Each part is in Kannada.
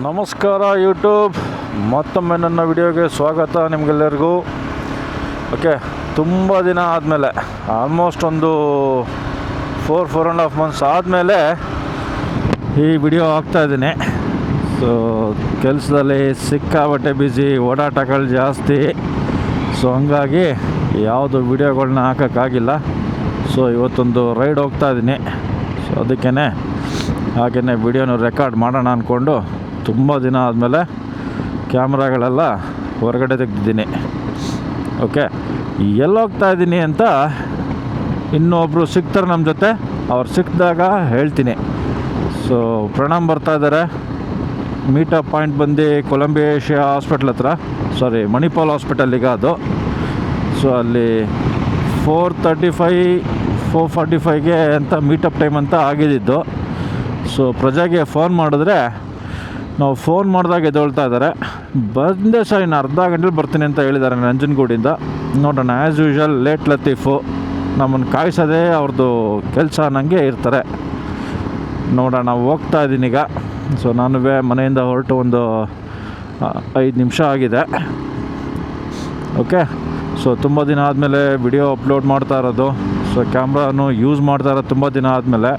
ನಮಸ್ಕಾರ ಯೂಟ್ಯೂಬ್, ಮತ್ತೊಮ್ಮೆ ನನ್ನ ವಿಡಿಯೋಗೆ ಸ್ವಾಗತ ನಿಮಗೆಲ್ಲರಿಗೂ. ಓಕೆ, ತುಂಬ ದಿನ ಆದಮೇಲೆ ಆಲ್ಮೋಸ್ಟ್ ಒಂದು 4.5 ಮಂತ್ಸ್ ಆದಮೇಲೆ ಈ ವಿಡಿಯೋ ಹಾಕ್ತಾಯಿದ್ದೀನಿ. ಸೊ ಕೆಲಸದಲ್ಲಿ ಸಿಕ್ಕಾಬಟ್ಟೆ ಬ್ಯುಸಿ, ಓಡಾಟಗಳು ಜಾಸ್ತಿ. ಸೊ ಹಂಗಾಗಿ ಯಾವುದು ವಿಡಿಯೋಗಳನ್ನ ಹಾಕೋಕ್ಕಾಗಿಲ್ಲ. ಸೊ ಇವತ್ತೊಂದು ರೈಡ್ ಹೋಗ್ತಾಯಿದ್ದೀನಿ. ಸೊ ಅದಕ್ಕೇ ಹಾಗೆಯೇ ವಿಡಿಯೋನ ರೆಕಾರ್ಡ್ ಮಾಡೋಣ ಅಂದ್ಕೊಂಡು ತುಂಬ ದಿನ ಆದಮೇಲೆ ಕ್ಯಾಮ್ರಾಗಳೆಲ್ಲ ಹೊರಗಡೆ ತೆಗೆದಿದ್ದೀನಿ. ಓಕೆ, ಎಲ್ಲೋಗ್ತಾ ಇದ್ದೀನಿ ಅಂತ ಇನ್ನೊಬ್ಬರು ಸಿಗ್ತಾರೆ ನಮ್ಮ ಜೊತೆ. ಅವ್ರು ಸಿಕ್ಕಿದಾಗ ಹೇಳ್ತೀನಿ. ಸೊ ಪ್ರಣಾಮ್ ಬರ್ತಾ ಇದ್ದಾರೆ. ಮೀಟಪ್ ಪಾಯಿಂಟ್ ಬಂದು ಕೊಲಂಬಿಯಾ ಏಷ್ಯಾ ಹಾಸ್ಪಿಟ್ಲ್ ಹತ್ರ, ಮಣಿಪಾಲ್ ಹಾಸ್ಪಿಟಲ್ಲಿಗೆ ಅದು. ಸೊ ಅಲ್ಲಿ 4:45 ಅಂತ ಮೀಟಪ್ ಟೈಮ್ ಅಂತ ಆಗಿದ್ದು. ಸೊ ಪ್ರಜೆಗೆ ಫೋನ್ ಮಾಡಿದ್ರೆ ನಾವು ಫೋನ್ ಮಾಡಿದಾಗ ಎದ್ದೇಳ್ತಾ ಇದ್ದಾರೆ. ಬಂದೆ ಸರ್, ಇನ್ನು ಅರ್ಧ ಗಂಟೆಲಿ ಬರ್ತೀನಿ ಅಂತ ಹೇಳಿದ್ದಾರೆ ನಂಜನಗೂಡಿಂದ. ನೋಡೋಣ, ಆ್ಯಸ್ ಯೂಶ್ವಲ್ ಲೇಟ್ ಲತೀಫು, ನಮ್ಮನ್ನು ಕಾಯಿಸೋದೇ ಅವ್ರದ್ದು ಕೆಲಸ ಅನ್ನಂಗೆ ಇರ್ತಾರೆ. ನೋಡೋಣ, ಹೋಗ್ತಾ ಇದ್ದೀನಿ ಈಗ. ಸೊ ನಾನು ಮನೆಯಿಂದ ಹೊರಟು ಒಂದು 5 ನಿಮಿಷ ಆಗಿದೆ. ಓಕೆ, ಸೊ ತುಂಬ ದಿನ ಆದಮೇಲೆ ವಿಡಿಯೋ ಅಪ್ಲೋಡ್ ಮಾಡ್ತಾ ಇರೋದು. ಸೊ ಕ್ಯಾಮ್ರಾನು ಯೂಸ್ ಮಾಡ್ತಾ ಇರೋದು ತುಂಬ ದಿನ ಆದಮೇಲೆ.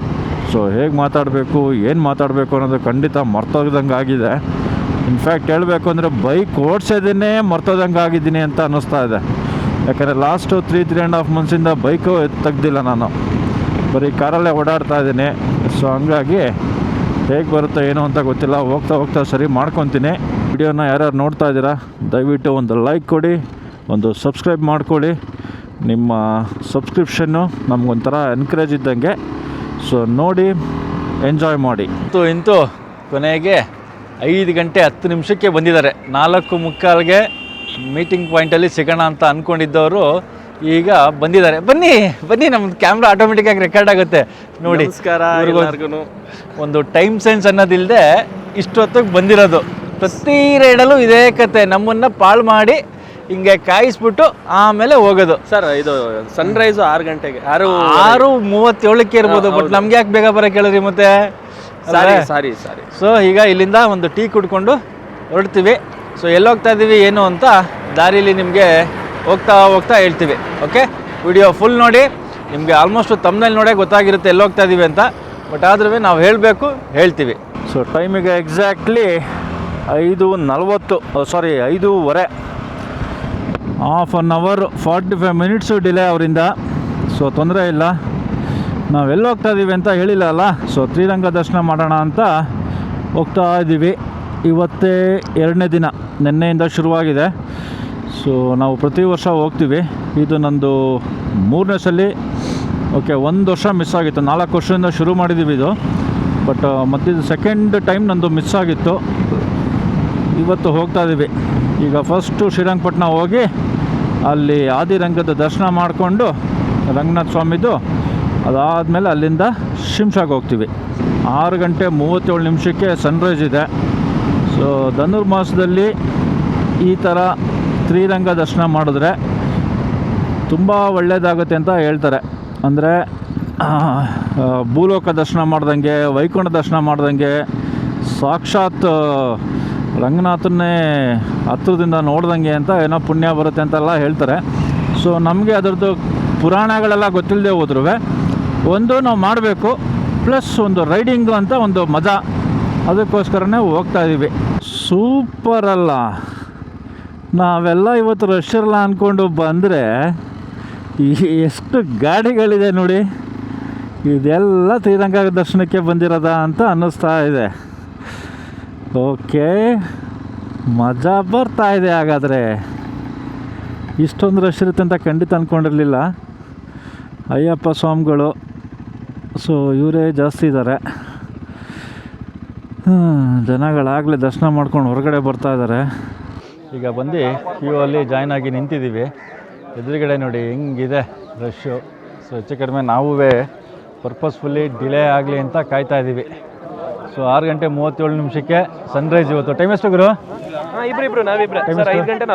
ಸೊ ಹೇಗೆ ಮಾತಾಡಬೇಕು, ಏನು ಮಾತಾಡಬೇಕು ಅನ್ನೋದು ಖಂಡಿತ ಮರ್ತೋಗ್ದಂಗೆ ಆಗಿದೆ. ಇನ್ಫ್ಯಾಕ್ಟ್ ಹೇಳಬೇಕು ಅಂದರೆ ಬೈಕ್ ಓಡಿಸೋದನ್ನೇ ಮರ್ತೋದಂಗೆ ಆಗಿದ್ದೀನಿ ಅಂತ ಅನ್ನಿಸ್ತಾ ಇದೆ. ಯಾಕಂದರೆ ಲಾಸ್ಟು 3.5 ಮಂತ್ಸಿಂದ ಬೈಕು ತೆಗ್ದಿಲ್ಲ ನಾನು, ಬರೀ ಕಾರಲ್ಲೇ ಓಡಾಡ್ತಾ ಇದ್ದೀನಿ. ಸೊ ಹಂಗಾಗಿ ಹೇಗೆ ಬರುತ್ತೋ ಏನೋ ಅಂತ ಗೊತ್ತಿಲ್ಲ. ಹೋಗ್ತಾ ಸರಿ ಮಾಡ್ಕೊತೀನಿ. ವಿಡಿಯೋನ ಯಾರ್ಯಾರು ನೋಡ್ತಾ ಇದ್ದೀರಾ, ದಯವಿಟ್ಟು ಒಂದು ಲೈಕ್ ಕೊಡಿ, ಒಂದು ಸಬ್ಸ್ಕ್ರೈಬ್ ಮಾಡ್ಕೊಳ್ಳಿ. ನಿಮ್ಮ ಸಬ್ಸ್ಕ್ರಿಪ್ಷನ್ನು ನಮಗೊಂಥರ ಎನ್ಕರೇಜ್ ಇದ್ದಂಗೆ. ಸೊ ನೋಡಿ, ಎಂಜಾಯ್ ಮಾಡಿ. ಇಂತೂ ಕೊನೆಗೆ 5 ಗಂಟೆ 10 ನಿಮಿಷಕ್ಕೆ ಬಂದಿದ್ದಾರೆ. 4:45ಗೆ ಮೀಟಿಂಗ್ ಪಾಯಿಂಟಲ್ಲಿ ಸಿಗೋಣ ಅಂತ ಅಂದ್ಕೊಂಡಿದ್ದವರು ಈಗ ಬಂದಿದ್ದಾರೆ. ಬನ್ನಿ ನಮ್ಮದು ಕ್ಯಾಮ್ರಾ ಆಟೋಮೆಟಿಕ್ಕಾಗಿ ರೆಕಾರ್ಡ್ ಆಗುತ್ತೆ ನೋಡಿ. ಒಂದು ಟೈಮ್ ಸೆನ್ಸ್ ಅನ್ನೋದಿಲ್ಲದೆ ಇಷ್ಟೊತ್ತಿಗೆ ಬಂದಿರೋದು. ಪ್ರತಿ ರೈಡಲ್ಲೂ ಇದೇ ಕತೆ, ನಮ್ಮನ್ನು ಪಾಳು ಮಾಡಿ ಹಿಂಗೆ ಕಾಯಿಸ್ಬಿಟ್ಟು ಆಮೇಲೆ ಹೋಗೋದು. ಸರ್, ಇದು ಸನ್ರೈಸ್ 6 ಗಂಟೆಗೆ, 6:37ಕ್ಕೆ ಇರ್ಬೋದು. ಬಟ್ ನಮ್ಗೆ ಯಾಕೆ ಬೇಗ ಬರೋಕೆ ಹೇಳಿದ್ರಿ ಮತ್ತೆ? ಸಾರಿ. ಸೊ ಈಗ ಇಲ್ಲಿಂದ ಒಂದು ಟೀ ಕುಡ್ಕೊಂಡು ಹೊರಡ್ತೀವಿ. ಸೊ ಎಲ್ಲೋಗ್ತಾ ಇದ್ದೀವಿ ಏನು ಅಂತ ದಾರಿಲಿ ನಿಮಗೆ ಹೋಗ್ತಾ ಹೇಳ್ತೀವಿ. ಓಕೆ, ವಿಡಿಯೋ ಫುಲ್ ನೋಡಿ. ನಿಮಗೆ ಆಲ್ಮೋಸ್ಟ್ ತಮ್ಮನೇಲಿ ನೋಡೇ ಗೊತ್ತಾಗಿರುತ್ತೆ ಎಲ್ಲೋಗ್ತಾ ಇದ್ದೀವಿ ಅಂತ. ಬಟ್ ಆದ್ರೂ ನಾವು ಹೇಳ್ತೀವಿ. ಸೊ ಟೈಮಿಗೆ exactly 5:40 half an hour 45 minutes delay ಅವರಿಂದ. ಸೊ ತೊಂದರೆ ಇಲ್ಲ, ನಾವೆಲ್ಲಿ ಹೋಗ್ತಾ ಇದ್ದೀವಿ ಅಂತ ಹೇಳಿಲ್ಲ ಅಲ್ಲ. ಸೊ ಶ್ರೀರಂಗ ದರ್ಶನ ಮಾಡೋಣ ಅಂತ ಹೋಗ್ತಾ ಇದ್ದೀವಿ. ಇವತ್ತೇ 2ನೇ ದಿನ, ನಿನ್ನೆಯಿಂದ ಶುರುವಾಗಿದೆ. ಸೊ ನಾವು ಪ್ರತಿ ವರ್ಷ ಹೋಗ್ತೀವಿ. ಇದು ನಂದು 3ನೇ ಸಲ. ಓಕೆ, 1 ವರ್ಷ ಮಿಸ್ ಆಗಿತ್ತು. 4 ವರ್ಷದಿಂದ ಶುರು ಮಾಡಿದ್ದೀವಿ ಇದು. ಬಟ್ ಮತ್ತಿದು ಸೆಕೆಂಡ್ ಟೈಮ್ ನಂದು ಮಿಸ್ ಆಗಿತ್ತು. ಇವತ್ತು ಹೋಗ್ತಾ ಇದ್ದೀವಿ. ಈಗ ಫಸ್ಟು ಶ್ರೀರಂಗಪಟ್ಟಣ ಹೋಗಿ ಅಲ್ಲಿ ಆದಿರಂಗದ ದರ್ಶನ ಮಾಡಿಕೊಂಡು ರಂಗನಾಥ ಸ್ವಾಮಿದು, ಅದಾದಮೇಲೆ ಅಲ್ಲಿಂದ ಶಿಮ್ಷಾಗೆ ಹೋಗ್ತೀವಿ. 6:37 ಸನ್ರೈಸ್ ಇದೆ. ಸೊ ಧನುರ್ಮಾಸದಲ್ಲಿ ಈ ಥರ ಶ್ರೀರಂಗ ದರ್ಶನ ಮಾಡಿದ್ರೆ ತುಂಬ ಒಳ್ಳೆಯದಾಗುತ್ತೆ ಅಂತ ಹೇಳ್ತಾರೆ. ಅಂದರೆ ಭೂಲೋಕ ದರ್ಶನ ಮಾಡ್ದಂಗೆ, ವೈಕುಂಠ ದರ್ಶನ ಮಾಡ್ದಂಗೆ, ಸಾಕ್ಷಾತ್ ರಂಗನಾಥನ್ನೇ ಹತ್ರದಿಂದ ನೋಡ್ದಂಗೆ ಅಂತ ಏನೋ ಪುಣ್ಯ ಬರುತ್ತೆ ಅಂತೆಲ್ಲ ಹೇಳ್ತಾರೆ. ಸೊ ನಮಗೆ ಅದರದ್ದು ಪುರಾಣಗಳೆಲ್ಲ ಗೊತ್ತಿಲ್ಲದೆ ಹೋದ್ರೂ ಒಂದು ನಾವು ಮಾಡಬೇಕು, ಪ್ಲಸ್ ಒಂದು ರೈಡಿಂಗು ಅಂತ ಒಂದು ಮಜಾ, ಅದಕ್ಕೋಸ್ಕರನೇ ಹೋಗ್ತಾ ಇದ್ದೀವಿ. ಸೂಪರ್ ಅಲ್ಲ? ನಾವೆಲ್ಲ ಇವತ್ತು ರಶ್ ಇರಲ್ಲ ಅಂದ್ಕೊಂಡು ಬಂದರೆ ಎಷ್ಟು ಗಾಡಿಗಳಿದೆ ನೋಡಿ. ಇದೆಲ್ಲ ಶ್ರೀರಂಗ ದರ್ಶನಕ್ಕೆ ಬಂದಿರೋದಾ ಅಂತ ಅನ್ನಿಸ್ತಾ ಇದೆ. ಓಕೆ, ಮಜಾ ಬರ್ತಾ ಇದೆ. ಹಾಗಾದರೆ ಇಷ್ಟೊಂದು ರಶ್ ಇರುತ್ತೆ ಅಂತ ಖಂಡಿತ ಅಂದ್ಕೊಂಡಿರಲಿಲ್ಲ. ಅಯ್ಯಪ್ಪ ಸ್ವಾಮಿಗಳು, ಸೊ ಇವರೇ ಜಾಸ್ತಿ ಇದ್ದಾರೆ. ಜನಗಳಾಗಲೇ ದರ್ಶನ ಮಾಡ್ಕೊಂಡು ಹೊರಗಡೆ ಬರ್ತಾ ಇದ್ದಾರೆ. ಈಗ ಬಂದು ಕ್ಯೂ ಅಲ್ಲಿ ಜಾಯ್ನ್ ಆಗಿ ನಿಂತಿದ್ದೀವಿ. ಎದುರುಗಡೆ ನೋಡಿ ಹೆಂಗಿದೆ ರಶ್ಶು. ಸೊ ಹೆಚ್ಚು ಕಡಿಮೆ ನಾವೂ ಪರ್ಪಸ್ಫುಲ್ಲಿ ಡಿಲೇ ಆಗಲಿ ಅಂತ ಕಾಯ್ತಾ ಇದ್ದೀವಿ. ಸೊ 6:37 ಸನ್ರೈಸ್ ಇವತ್ತು. ಟೈಮ್ ಎಷ್ಟು ಗುರು? ನಾವಿಬ್ರೆ 5:43.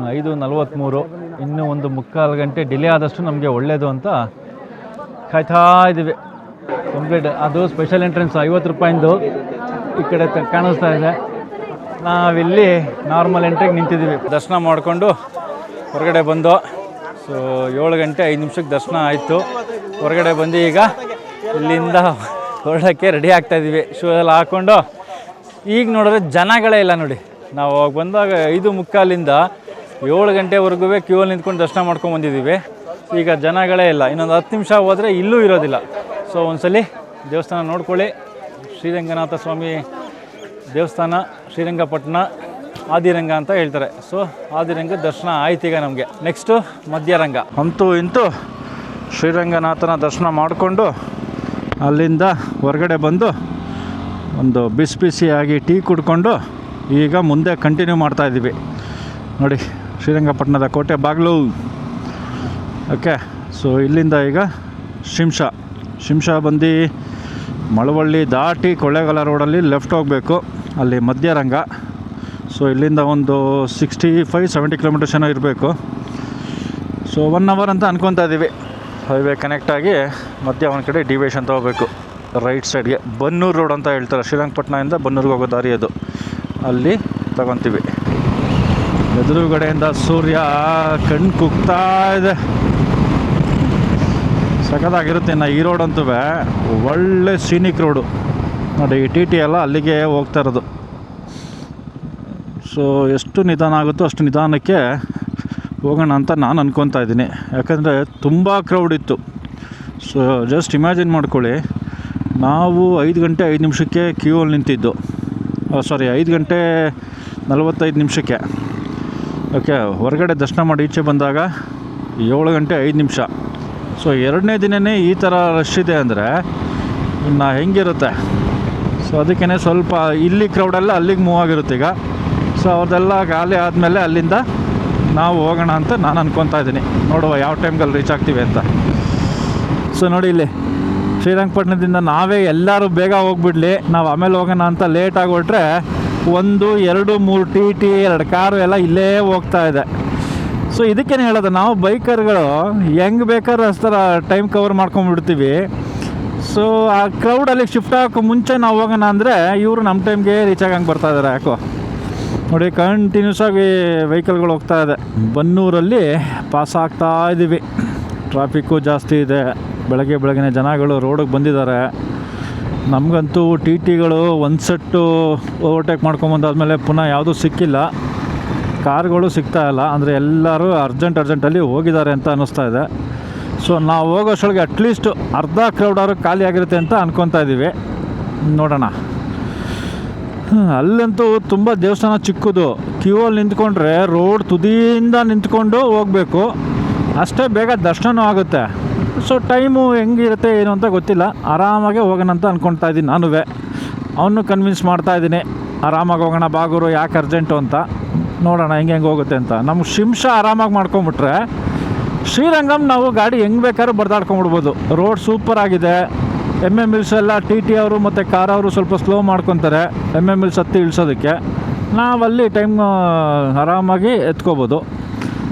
5:43. ಇನ್ನೂ 1.25 ಗಂಟೆ ಡಿಲೇ ಆದಷ್ಟು ನಮಗೆ ಒಳ್ಳೆಯದು ಅಂತ ಕಾಯ್ತಾ ಇದ್ದೀವಿ. ಕಂಪ್ಲೀಟ್ ಅದು ಸ್ಪೆಷಲ್ ಎಂಟ್ರೆನ್ಸ್ 50 ರೂಪಾಯಿಂದು. ಈ ಕಡೆ ಕಾಣಿಸ್ತಾ ಇದೆ. ನಾವಿಲ್ಲಿ ನಾರ್ಮಲ್ ಎಂಟ್ರಿಗೆ ನಿಂತಿದ್ದೀವಿ. ದರ್ಶನ ಮಾಡಿಕೊಂಡು ಹೊರಗಡೆ ಬಂದು. ಸೊ 7 ಗಂಟೆ 5 ನಿಮಿಷಕ್ಕೆ ದರ್ಶನ ಆಯಿತು. ಹೊರಗಡೆ ಬಂದು ಈಗ ಇಲ್ಲಿಂದ ಹೊರಡೋಕ್ಕೆ ರೆಡಿ ಆಗ್ತಾಯಿದ್ದೀವಿ. ಶೂ ಎಲ್ಲ ಹಾಕ್ಕೊಂಡು. ಈಗ ನೋಡಿದ್ರೆ ಜನಗಳೇ ಇಲ್ಲ ನೋಡಿ. ನಾವು ಅವಾಗ ಬಂದಾಗ 5:45ರಿಂದ 7 ಗಂಟೆವರೆಗೂ ಕ್ಯೂ ಅಲ್ಲಿ ನಿಂತ್ಕೊಂಡು ದರ್ಶನ ಮಾಡ್ಕೊಂಡು ಬಂದಿದ್ದೀವಿ. ಈಗ ಜನಗಳೇ ಇಲ್ಲ. ಇನ್ನೊಂದು 10 ನಿಮಿಷ ಹೋದರೆ ಇಲ್ಲೂ ಇರೋದಿಲ್ಲ. ಸೊ ಒಂದ್ಸಲಿ ದೇವಸ್ಥಾನ ನೋಡ್ಕೊಳ್ಳಿ. ಶ್ರೀರಂಗನಾಥ ಸ್ವಾಮಿ ದೇವಸ್ಥಾನ, ಶ್ರೀರಂಗಪಟ್ಟಣ ಆದಿರಂಗ ಅಂತ ಹೇಳ್ತಾರೆ. ಸೊ ಆದಿರಂಗ ದರ್ಶನ ಆಯ್ತು. ಈಗ ನಮಗೆ ನೆಕ್ಸ್ಟು ಮಧ್ಯರಂಗ. ಅಂತೂ ಇಂತೂ ಶ್ರೀರಂಗನಾಥನ ದರ್ಶನ ಮಾಡಿಕೊಂಡು ಅಲ್ಲಿಂದ ಹೊರಗಡೆ ಬಂದು ಒಂದು ಬಿಸಿಯಾಗಿ ಟೀ ಕುಡ್ಕೊಂಡು ಈಗ ಮುಂದೆ ಕಂಟಿನ್ಯೂ ಮಾಡ್ತಾಯಿದ್ದೀವಿ. ನೋಡಿ ಶ್ರೀರಂಗಪಟ್ಟಣದ ಕೋಟೆ ಬಾಗಿಲು. ಓಕೆ, ಸೊ ಇಲ್ಲಿಂದ ಈಗ ಶಿಂಷಾ ಬಂದು ಮಳವಳ್ಳಿ ದಾಟಿ ಕೊಳ್ಳೇಗಾಲ ರೋಡಲ್ಲಿ ಲೆಫ್ಟ್ ಹೋಗಬೇಕು. ಅಲ್ಲಿ ಮಧ್ಯರಂಗ. ಸೊ ಇಲ್ಲಿಂದ ಒಂದು 65-70 ಕಿಲೋಮೀಟರ್ಸ್ ಏನೋ ಇರಬೇಕು. ಸೊ 1 ಅವರ್ ಅಂತ ಅನ್ಕೊತಾ ಇದ್ದೀವಿ. ಹೈವೇ ಕನೆಕ್ಟ್ ಆಗಿ ಮಧ್ಯ ಒಂದು ಕಡೆ ಡಿವಿಯೇಷನ್ ತೊಗೋಬೇಕು. ರೈಟ್ ಸೈಡ್ಗೆ ಬನ್ನೂರು ರೋಡ್ ಅಂತ ಹೇಳ್ತಾರೆ. ಶ್ರೀರಂಗಪಟ್ಟಣದಿಂದ ಬನ್ನೂರಿಗೆ ಹೋಗೋ ದಾರಿ ಅದು. ಅಲ್ಲಿ ತಗೊತೀವಿ. ಎದುರುಗಡೆಯಿಂದ ಸೂರ್ಯ ಕಣ್ಣು ಕುಗ್ತಾ ಇದೆ. ಸಖತ್ತಾಗಿರುತ್ತೆ. ಇನ್ನು ಈ ರೋಡ್ ಅಂತೂ ಒಳ್ಳೆ ಸೀನಿಕ್ ರೋಡು ನೋಡಿ. ಟಿ ಎಲ್ಲ ಅಲ್ಲಿಗೆ ಹೋಗ್ತಾ ಇರೋದು. ಸೊ ಎಷ್ಟು ನಿಧಾನ ಆಗುತ್ತೋ ಅಷ್ಟು ನಿಧಾನಕ್ಕೆ ಹೋಗೋಣ ಅಂತ ನಾನು ಅನ್ಕೊತಾ ಇದ್ದೀನಿ. ಯಾಕಂದರೆ ತುಂಬ ಕ್ರೌಡ್ ಇತ್ತು. ಸೊ ಜಸ್ಟ್ ಇಮ್ಯಾಜಿನ್ ಮಾಡ್ಕೊಳ್ಳಿ, ನಾವು 5 ಗಂಟೆ 5 ನಿಮಿಷಕ್ಕೆ ಕ್ಯೂ ಅಲ್ಲಿ ನಿಂತಿದ್ದು. 5 ಗಂಟೆ 45 ನಿಮಿಷಕ್ಕೆ. ಓಕೆ, ಹೊರಗಡೆ ದರ್ಶನ ಮಾಡಿ ಈಚೆ ಬಂದಾಗ 7 ಗಂಟೆ 5 ನಿಮಿಷ. ಸೊ 2ನೇ ದಿನವೇ ಈ ಥರ ರಶ್ ಇದೆ ಅಂದರೆ ಇನ್ನು ಹೆಂಗಿರುತ್ತೆ. ಸೊ ಅದಕ್ಕೇ ಸ್ವಲ್ಪ ಇಲ್ಲಿ ಕ್ರೌಡೆಲ್ಲ ಅಲ್ಲಿಗೆ ಮೂವ್ ಆಗಿರುತ್ತೆ ಈಗ. ಸೊ ಅವ್ರದ್ದೆಲ್ಲ ಖಾಲಿ ಆದಮೇಲೆ ಅಲ್ಲಿಂದ ನಾವು ಹೋಗೋಣ ಅಂತ ನಾನು ಅನ್ಕೊತಾ ಇದ್ದೀನಿ. ನೋಡುವ ಯಾವ ಟೈಮ್ಗಲ್ಲಿ ರೀಚ್ ಆಗ್ತೀವಿ ಅಂತ. ಸೊ ನೋಡಿ ಇಲ್ಲಿ ಶ್ರೀರಂಗಪಟ್ಟಣದಿಂದ ನಾವೇ ಎಲ್ಲರೂ ಬೇಗ ಹೋಗ್ಬಿಡ್ಲಿ, ನಾವು ಆಮೇಲೆ ಹೋಗೋಣ ಅಂತ ಲೇಟಾಗಿ ಹೊರಟ್ರೆ 1, 2, 3 ಟಿ 2 ಕಾರು ಎಲ್ಲ ಇಲ್ಲೇ ಹೋಗ್ತಾ ಇದೆ. ಸೊ ಇದಕ್ಕೇನು ಹೇಳೋದು, ನಾವು ಬೈಕರ್ಗಳು ಹೆಂಗೆ ಬೇಕಾದ್ರೂ ಅಷ್ಟರ ಟೈಮ್ ಕವರ್ ಮಾಡ್ಕೊಂಡ್ಬಿಡ್ತೀವಿ. ಸೊ ಆ ಕ್ರೌಡಲ್ಲಿ ಶಿಫ್ಟ್ ಆಗೋಕ್ಕೆ ಮುಂಚೆ ನಾವು ಹೋಗೋಣ ಅಂದರೆ ಇವರು ನಮ್ಮ ಟೈಮ್ಗೆ ರೀಚ್ ಆಗಂಗೆ ಬರ್ತಾಯಿದ್ದಾರೆ. ಯಾಕೋ ನೋಡಿ ಕಂಟಿನ್ಯೂಸ್ ಆಗಿ ವೆಹಿಕಲ್ಗಳು ಹೋಗ್ತಾ ಇದೆ. ಬನ್ನೂರಲ್ಲಿ ಪಾಸ್ ಆಗ್ತಾ ಇದ್ದೀವಿ. ಟ್ರಾಫಿಕ್ಕು ಜಾಸ್ತಿ ಇದೆ. ಬೆಳಗ್ಗೆ ಜನಗಳು ರೋಡಿಗೆ ಬಂದಿದ್ದಾರೆ. ನಮಗಂತೂ ಟಿಗಳು ಒಂದು ಸೆಟ್ಟು ಓವರ್ಟೇಕ್ ಮಾಡ್ಕೊಂಬಂದಾದ್ಮೇಲೆ ಪುನಃ ಯಾವುದೂ ಸಿಕ್ಕಿಲ್ಲ. ಕಾರ್ಗಳು ಸಿಗ್ತಾ ಇಲ್ಲ. ಅಂದರೆ ಎಲ್ಲರೂ ಅರ್ಜೆಂಟಲ್ಲಿ ಹೋಗಿದ್ದಾರೆ ಅಂತ ಅನ್ನಿಸ್ತಾ ಇದೆ. ಸೊ ನಾವು ಹೋಗೋಷ್ಟೊಳಗೆ ಅಟ್ಲೀಸ್ಟ್ ಅರ್ಧ ಕ್ರೌಡಾದ್ರು ಖಾಲಿ ಆಗಿರುತ್ತೆ ಅಂತ ಅನ್ಕೊತಾ ಇದ್ದೀವಿ. ನೋಡೋಣ. ಅಲ್ಲಂತೂ ತುಂಬ ದೇವಸ್ಥಾನ ಚಿಕ್ಕದು. ಕ್ಯೂ ಅಲ್ಲಿ ನಿಂತ್ಕೊಂಡ್ರೆ ರೋಡ್ ತುದಿಯಿಂದ ನಿಂತ್ಕೊಂಡು ಹೋಗಬೇಕು. ಅಷ್ಟೇ ಬೇಗ ದರ್ಶನ ಆಗುತ್ತೆ. ಸೊ ಟೈಮು ಹೆಂಗಿರುತ್ತೆ ಏನು ಅಂತ ಗೊತ್ತಿಲ್ಲ. ಆರಾಮಾಗೆ ಹೋಗೋಣ ಅಂತ ಅಂದ್ಕೊಳ್ತಾ ಇದ್ದೀನಿ. ನಾನು ಅವನು ಕನ್ವಿನ್ಸ್ ಮಾಡ್ತಾಯಿದ್ದೀನಿ ಆರಾಮಾಗಿ ಹೋಗೋಣ ಬಾಗೂರು, ಯಾಕೆ ಅರ್ಜೆಂಟು ಅಂತ. ನೋಡೋಣ ಹೆಂಗೆ ಹೋಗುತ್ತೆ ಅಂತ. ನಮ್ಗೆ ಶಿಂಷಾ ಆರಾಮಾಗಿ ಮಾಡ್ಕೊಂಬಿಟ್ರೆ ಶ್ರೀರಂಗಂ ನಾವು ಗಾಡಿ ಹೆಂಗೆ ಬೇಕಾದ್ರೂ ಬಡ್ದಾಡ್ಕೊಂಬಿಡ್ಬೋದು. ರೋಡ್ ಸೂಪರ್ ಆಗಿದೆ. MM-Hills ಎಲ್ಲ ಟಿ ಅವರು ಮತ್ತು ಕಾರ್ ಅವರು ಸ್ವಲ್ಪ ಸ್ಲೋ ಮಾಡ್ಕೊತಾರೆ MM-Hills ಹತ್ತಿ ಇಳಿಸೋದಕ್ಕೆ. ನಾವಲ್ಲಿ ಟೈಮ್ ಆರಾಮಾಗಿ ಎತ್ಕೋಬೋದು.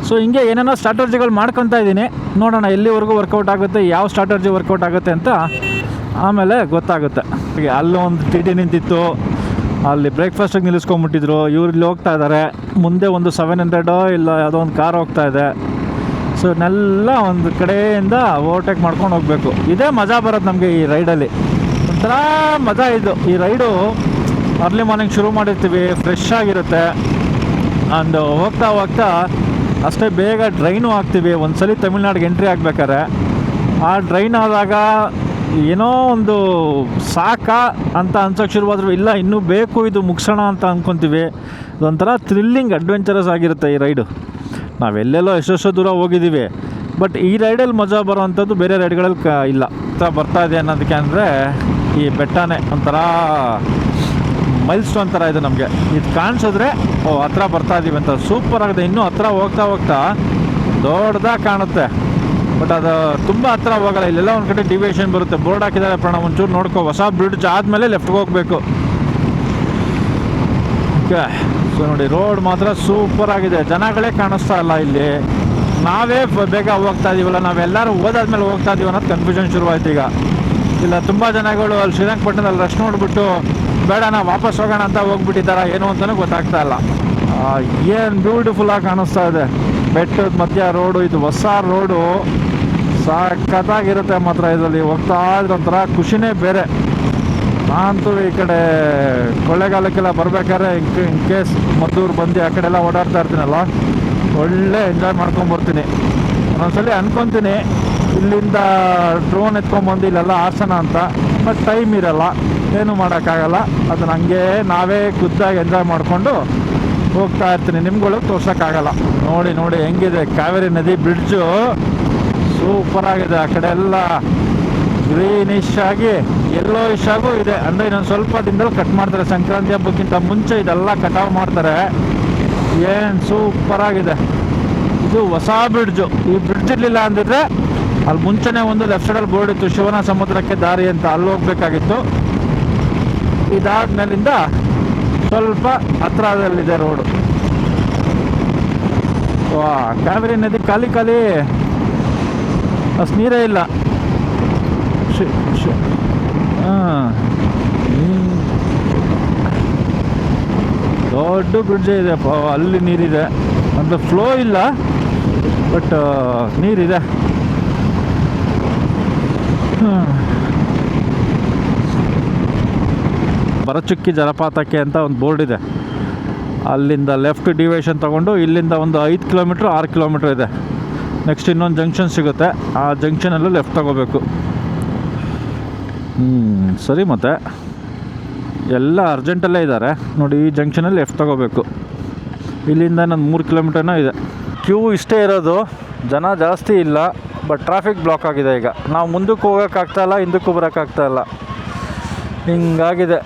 ಸೊ ಹಿಂಗೆ ಏನೇನೋ ಸ್ಟ್ರಾಟರ್ಜಿಗಳು ಮಾಡ್ಕೊತಾ ಇದ್ದೀನಿ. ನೋಡೋಣ ಎಲ್ಲಿವರೆಗೂ ವರ್ಕೌಟ್ ಆಗುತ್ತೆ, ಯಾವ ಸ್ಟ್ರಾಟರ್ಜಿ ವರ್ಕೌಟ್ ಆಗುತ್ತೆ ಅಂತ ಆಮೇಲೆ ಗೊತ್ತಾಗುತ್ತೆ. ಅಲ್ಲೊಂದು ಟಿ ನಿಂತಿತ್ತು, ಅಲ್ಲಿ ಬ್ರೇಕ್ಫಾಸ್ಟಿಗೆ ನಿಲ್ಲಿಸ್ಕೊಂಬಿಟ್ಟಿದ್ರು. ಇವ್ರು ಇಲ್ಲಿ ಹೋಗ್ತಾ ಇದ್ದಾರೆ. ಮುಂದೆ ಒಂದು 700 ಇಲ್ಲ ಯಾವುದೋ ಒಂದು ಕಾರ್ ಹೋಗ್ತಾ ಇದೆ. ಸೊ ಇದನ್ನೆಲ್ಲ ಒಂದು ಕಡೆಯಿಂದ ಓವರ್ಟೇಕ್ ಮಾಡ್ಕೊಂಡು ಹೋಗಬೇಕು. ಇದೇ ಮಜಾ ಬರೋದು ನಮಗೆ ಈ ರೈಡಲ್ಲಿ. ಒಂಥರ ಮಜಾ ಇದು. ಈ ರೈಡು ಅರ್ಲಿ ಮಾರ್ನಿಂಗ್ ಶುರು ಮಾಡಿರ್ತೀವಿ, ಫ್ರೆಶ್ ಆಗಿರುತ್ತೆ. ಆ್ಯಂಡ್ ಹೋಗ್ತಾ ಅಷ್ಟೇ ಬೇಗ ಡ್ರೈನು ಆಗ್ತೀವಿ. ಒಂದ್ಸಲಿ ತಮಿಳ್ನಾಡಿಗೆ ಎಂಟ್ರಿ ಆಗ್ಬೇಕಾದ್ರೆ ಆ ಡ್ರೈನ್ ಆದಾಗ ಏನೋ ಒಂದು ಸಾಕಾ ಅಂತ ಅನ್ಸೋಕ್ಕೆ ಶುರುವಾದ್ರು, ಇಲ್ಲ ಇನ್ನೂ ಬೇಕು ಇದು ಮುಗಿಸೋಣ ಅಂತ ಅಂದ್ಕೊತೀವಿ. ಅದೊಂಥರ ಥ್ರಿಲ್ಲಿಂಗ್ ಅಡ್ವೆಂಚರಸ್ ಆಗಿರುತ್ತೆ ಈ ರೈಡು. ನಾವೆಲ್ಲೆಲ್ಲೋ ಎಷ್ಟೆಷ್ಟೋ ದೂರ ಹೋಗಿದ್ದೀವಿ, ಬಟ್ ಈ ರೈಡಲ್ಲಿ ಮಜಾ ಬರೋವಂಥದ್ದು ಬೇರೆ ರೈಡ್ಗಳಲ್ಲಿ ಇಲ್ಲ. ಬರ್ತಾ ಇದೆ ಅನ್ನೋದಕ್ಕೆ ಅಂದರೆ ಈ ಬೆಟ್ಟನೇ ಒಂಥರ ಮೈಲ್ ಸ್ಟೋನ್ ಥರ ಇದೆ ನಮಗೆ. ಇದು ಕಾಣಿಸಿದ್ರೆ ಹತ್ರ ಬರ್ತಾ ಇದ್ದೀವಿ ಅಂತ. ಸೂಪರ್ ಆಗಿದೆ. ಇನ್ನೂ ಹತ್ರ ಹೋಗ್ತಾ ದೊಡ್ಡದಾಗಿ ಕಾಣುತ್ತೆ. ಬಟ್ ಅದು ತುಂಬ ಹತ್ರ ಹೋಗಲ್ಲ. ಇಲ್ಲೆಲ್ಲ ಒಂದು ಕಡೆ ಡಿವಿಯೇಷನ್ ಬರುತ್ತೆ. ಬೋರ್ಡ್ ಹಾಕಿದ್ದಾರೆ, ಪ್ರಣವ್ ಒಂಚೂರು ನೋಡ್ಕೋ. ಹೊಸ ಬ್ರಿಡ್ಜ್ ಆದಮೇಲೆ ಲೆಫ್ಟ್ಗೆ ಹೋಗಬೇಕು. ಓಕೆ, ಸೊ ನೋಡಿ ರೋಡ್ ಮಾತ್ರ ಸೂಪರ್ ಆಗಿದೆ. ಜನಗಳೇ ಕಾಣಿಸ್ತಾ ಇಲ್ಲ ಇಲ್ಲಿ. ನಾವೇ ಬೇಗ ಹೋಗ್ತಾ ಇದೀವಲ್ಲ, ನಾವೆಲ್ಲರೂ ಓದಾದ್ಮೇಲೆ ಹೋಗ್ತಾ ಇದೀವಿ ಅನ್ನೋದು ಕನ್ಫ್ಯೂಷನ್ ಶುರುವಾಯ್ತು ಈಗ. ಇಲ್ಲ ತುಂಬ ಜನಗಳು ಅಲ್ಲಿ ಶ್ರೀರಂಗಪಟ್ಟಣದಲ್ಲಿ ರಶ್ ನೋಡಿಬಿಟ್ಟು ಬೇಡ ನಾವು ವಾಪಸ್ ಹೋಗೋಣ ಅಂತ ಹೋಗ್ಬಿಟ್ಟಿದ್ದಾರ ಏನು ಅಂತಲೂ ಗೊತ್ತಾಗ್ತಾ ಇಲ್ಲ. ಏನು ಬ್ಯೂಟಿಫುಲ್ಲಾಗಿ ಕಾಣಿಸ್ತಾ ಇದೆ ಬೆಟ್ಟದ ಮಧ್ಯ ರೋಡು. ಇದು ಹೊಸ ರೋಡು, ಸಖತ್ತಾಗಿರುತ್ತೆ ಮಾತ್ರ. ಇದರಲ್ಲಿ ಹೋಗ್ತಾ ಇದ್ರೆ ಒಂಥರ ಖುಷಿನೇ ಬೇರೆ. ನಾನಂತೂ ಈ ಕಡೆ ಕೊಳ್ಳೆಗಾಲಕ್ಕೆಲ್ಲ ಬರ್ಬೇಕಾದ್ರೆ ಇನ್ ಕೇಸ್ ಮದ್ದೂರು ಬಂದು ಆ ಕಡೆ ಎಲ್ಲ ಓಡಾಡ್ತಾ ಇರ್ತೀನಲ್ಲ, ಒಳ್ಳೆ ಎಂಜಾಯ್ ಮಾಡ್ಕೊಂಬರ್ತೀನಿ. ಒಂದೊಂದ್ಸಲಿ ಅನ್ಕೊತೀನಿ ಇಲ್ಲಿಂದ ಡ್ರೋನ್ ಎತ್ಕೊಂಬಂದು ಇಲ್ಲೆಲ್ಲ ಆರ್ಸೋಣ ಅಂತ, ಬಟ್ ಟೈಮ್ ಇರಲ್ಲ, ಏನೂ ಮಾಡೋಕ್ಕಾಗಲ್ಲ. ಅದನ್ನ ಹಂಗೆ ನಾವೇ ಖುದ್ದಾಗಿ ಎಂಜಾಯ್ ಮಾಡಿಕೊಂಡು ಹೋಗ್ತಾ ಇರ್ತೀನಿ. ನಿಮ್ಗಳಿಗೆ ತೋರ್ಸೋಕ್ಕಾಗಲ್ಲ. ನೋಡಿ ನೋಡಿ ಹೆಂಗಿದೆ ಕಾವೇರಿ ನದಿ ಬ್ರಿಡ್ಜು, ಸೂಪರಾಗಿದೆ. ಆ ಕಡೆ ಎಲ್ಲ ಗ್ರೀನಿಶ್ ಆಗಿ ಯೆಲ್ಲೋಯಿಶ್ ಆಗೂ ಇದೆ. ಅಂದರೆ ಇನ್ನೊಂದು ಸ್ವಲ್ಪ ದಿನದಲ್ಲಿ ಕಟ್ ಮಾಡ್ತಾರೆ. ಸಂಕ್ರಾಂತಿ ಹಬ್ಬಕ್ಕಿಂತ ಮುಂಚೆ ಇದೆಲ್ಲ ಕಟಾವು ಮಾಡ್ತಾರೆ. ಏನು ಸೂಪರಾಗಿದೆ. ಇದು ಹೊಸ ಬ್ರಿಡ್ಜು. ಈ ಬ್ರಿಡ್ಜ್ ಇರಲಿಲ್ಲ ಅಂದಿದ್ರೆ ಅಲ್ಲಿ ಮುಂಚೆನೇ ಒಂದು ಲೆಫ್ಟ್ ಸೈಡಲ್ಲಿ ಬೋರ್ಡ್ ಇತ್ತು, ಶಿವನ ಸಮುದ್ರಕ್ಕೆ ದಾರಿ ಅಂತ, ಅಲ್ಲಿ ಹೋಗ್ಬೇಕಾಗಿತ್ತು. ಇದಾದ್ಮೇಲಿಂದ ಸ್ವಲ್ಪ ಹತ್ರದಲ್ಲಿದೆ ರೋಡು. ವಾ, ಕಾವೇರಿ ನದಿ ಖಾಲಿ ಖಾಲಿ, ಅಷ್ಟು ನೀರೇ ಇಲ್ಲ. ದೊಡ್ಡ ಬ್ರಿಡ್ಜ್ ಇದೆ ಅಲ್ಲಿ, ನೀರಿದೆ ಅಂದರೆ ಫ್ಲೋ ಇಲ್ಲ, ಬಟ್ ನೀರಿದೆ. ಬರಚುಕ್ಕಿ ಜಲಪಾತಕ್ಕೆ ಅಂತ ಒಂದು ಬೋರ್ಡ್ ಇದೆ. ಅಲ್ಲಿಂದ ಲೆಫ್ಟ್ ಡಿವಿಷನ್ ತೊಗೊಂಡು ಇಲ್ಲಿಂದ ಒಂದು 5 ಕಿಲೋಮೀಟ್ರ್ 6 ಕಿಲೋಮೀಟ್ರ್ ಇದೆ. ನೆಕ್ಸ್ಟ್ ಇನ್ನೊಂದು ಜಂಕ್ಷನ್ ಸಿಗುತ್ತೆ, ಆ ಜಂಕ್ಷನಲ್ಲೂ ಲೆಫ್ಟ್ ತೊಗೋಬೇಕು. ಸರಿ, ಮತ್ತು ಎಲ್ಲ ಅರ್ಜೆಂಟಲ್ಲೇ ಇದ್ದಾರೆ ನೋಡಿ. ಈ ಜಂಕ್ಷನಲ್ಲಿ ಲೆಫ್ಟ್ ತೊಗೋಬೇಕು. ಇಲ್ಲಿಂದ ನಾನು 3 ಕಿಲೋಮೀಟರ್ನ ಇದೆ. ಕ್ಯೂ ಇಷ್ಟೇ ಇರೋದು, ಜನ ಜಾಸ್ತಿ ಇಲ್ಲ, ಬಟ್ ಟ್ರಾಫಿಕ್ ಬ್ಲಾಕ್ ಆಗಿದೆ. ಈಗ ನಾವು ಮುಂದಕ್ಕೆ ಹೋಗೋಕ್ಕಾಗ್ತಾಯಿಲ್ಲ, ಹಿಂದಕ್ಕೂ ಬರೋಕ್ಕಾಗ್ತಾಯಿಲ್ಲ, ಹಿಂಗಾಗಿದೆ.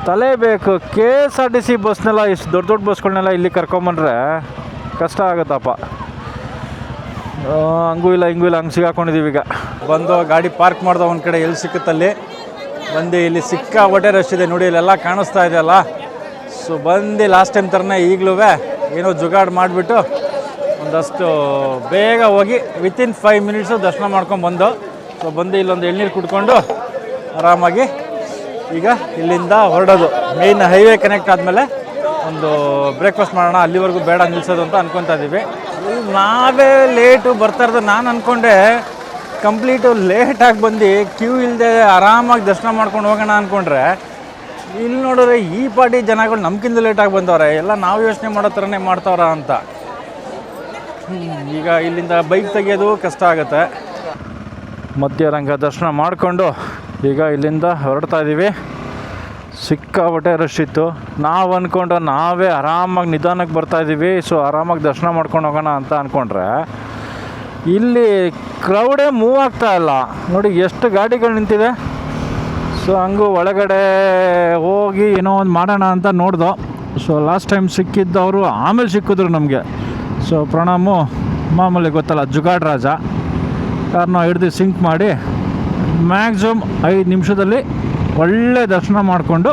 ತಲೆ ಬೇಕು. KSRTC ಬಸ್ನೆಲ್ಲ, ಇಷ್ಟು ದೊಡ್ಡ ದೊಡ್ಡ ಬಸ್ಗಳನ್ನೆಲ್ಲ ಇಲ್ಲಿ ಕರ್ಕೊಂಬಂದ್ರೆ ಕಷ್ಟ ಆಗುತ್ತಪ್ಪ. ಹಂಗೂ ಇಲ್ಲ ಹಿಂಗೂ ಇಲ್ಲ, ಹಂಗೆ ಸಿಗಾಕೊಂಡಿದ್ದೀವಿ. ಈಗ ಬಂದು ಗಾಡಿ ಪಾರ್ಕ್ ಮಾಡ್ದೆ ಒಂದು ಕಡೆ, ಎಲ್ಲಿ ಸಿಕ್ಕುತ್ತಲ್ಲಿ ಬಂದು. ಇಲ್ಲಿ ಸಿಕ್ಕಾಪಟ್ಟೆ ರಶ್ ಇದೆ ನೋಡಿ, ಇಲ್ಲೆಲ್ಲ ಕಾಣಿಸ್ತಾ ಇದೆಯಲ್ಲ. ಸೊ ಬಂದು ಲಾಸ್ಟ್ ಟೈಮ್ ಥರನೇ ಈಗಲೂ ಏನೋ ಜುಗಾಡ್ ಮಾಡಿಬಿಟ್ಟು ಒಂದಷ್ಟು ಬೇಗ ಹೋಗಿ ವಿತಿನ್ 5 ಮಿನಿಟ್ಸು ದರ್ಶನ ಮಾಡ್ಕೊಂಡ್ಬಂದು. ಸೊ ಬಂದು ಇಲ್ಲೊಂದು ಎಳ್ನೀರು ಕುಡ್ಕೊಂಡು ಆರಾಮಾಗಿ ಈಗ ಇಲ್ಲಿಂದ ಹೊರಡೋದು. ಮೇಯ್ನ್ ಹೈವೇ ಕನೆಕ್ಟ್ ಆದಮೇಲೆ ಒಂದು ಬ್ರೇಕ್ಫಾಸ್ಟ್ ಮಾಡೋಣ, ಅಲ್ಲಿವರೆಗೂ ಬೇಡ ನಿಲ್ಲಿಸೋದು ಅಂತ ಅಂದ್ಕೊತಾ ಇದ್ದೀವಿ. ನಾವೇ ಲೇಟು ಬರ್ತಾ ಇರೋದು. ನಾನು ಅಂದ್ಕೊಂಡೆ ಕಂಪ್ಲೀಟು ಲೇಟಾಗಿ ಬಂದು ಕ್ಯೂ ಇಲ್ಲದೆ ಆರಾಮಾಗಿ ದರ್ಶನ ಮಾಡ್ಕೊಂಡು ಹೋಗೋಣ ಅಂದ್ಕೊಂಡ್ರೆ, ಇಲ್ಲಿ ನೋಡಿದ್ರೆ ಈ ಪಾರ್ಟಿ ಜನಗಳು ನಮ್ಗಿಂತ ಲೇಟಾಗಿ ಬಂದವ್ರೆ. ಎಲ್ಲ ನಾವು ಯೋಚನೆ ಮಾಡೋ ಥರನೇ ಮಾಡ್ತಾವ್ರ ಅಂತ. ಈಗ ಇಲ್ಲಿಂದ ಬೈಕ್ ತೆಗಿಯೋದು ಕಷ್ಟ ಆಗುತ್ತೆ. ಮಧ್ಯರಂಗ ದರ್ಶನ ಮಾಡಿಕೊಂಡು ಈಗ ಇಲ್ಲಿಂದ ಹೊರಡ್ತಾ ಇದ್ದೀವಿ. ಸಿಕ್ಕಾಪಟ್ಟೆ ರಶ್ ಇತ್ತು. ನಾವು ಅಂದ್ಕೊಂಡು ನಾವೇ ಆರಾಮಾಗಿ ನಿಧಾನಕ್ಕೆ ಬರ್ತಾಯಿದ್ದೀವಿ, ಸೊ ಆರಾಮಾಗಿ ದರ್ಶನ ಮಾಡ್ಕೊಂಡು ಹೋಗೋಣ ಅಂತ ಅಂದ್ಕೊಂಡ್ರೆ, ಇಲ್ಲಿ ಕ್ರೌಡೇ ಮೂವ್ ಆಗ್ತಾ ಇಲ್ಲ ನೋಡಿ, ಎಷ್ಟು ಗಾಡಿಗಳು ನಿಂತಿದೆ. ಸೊ ಹಂಗೂ ಒಳಗಡೆ ಹೋಗಿ ಏನೋ ಒಂದು ಮಾಡೋಣ ಅಂತ ನೋಡ್ದೋ. ಸೊ ಲಾಸ್ಟ್ ಟೈಮ್ ಸಿಕ್ಕಿದ್ದವರು ಆಮೇಲೆ ಸಿಕ್ಕಿದ್ರು ನಮಗೆ. ಸೊ ಪ್ರಣಾಮು ಮಾಮೂಲಿ ಗೊತ್ತಲ್ಲ, ಜುಗಾಡ್ ರಾಜ, ಕಾರನ್ನ ಹಿಡ್ದು ಸಿಂಕ್ ಮಾಡಿ ಮ್ಯಾಕ್ಸಿಮಮ್ 5 ನಿಮಿಷದಲ್ಲಿ ಒಳ್ಳೆ ದರ್ಶನ ಮಾಡಿಕೊಂಡು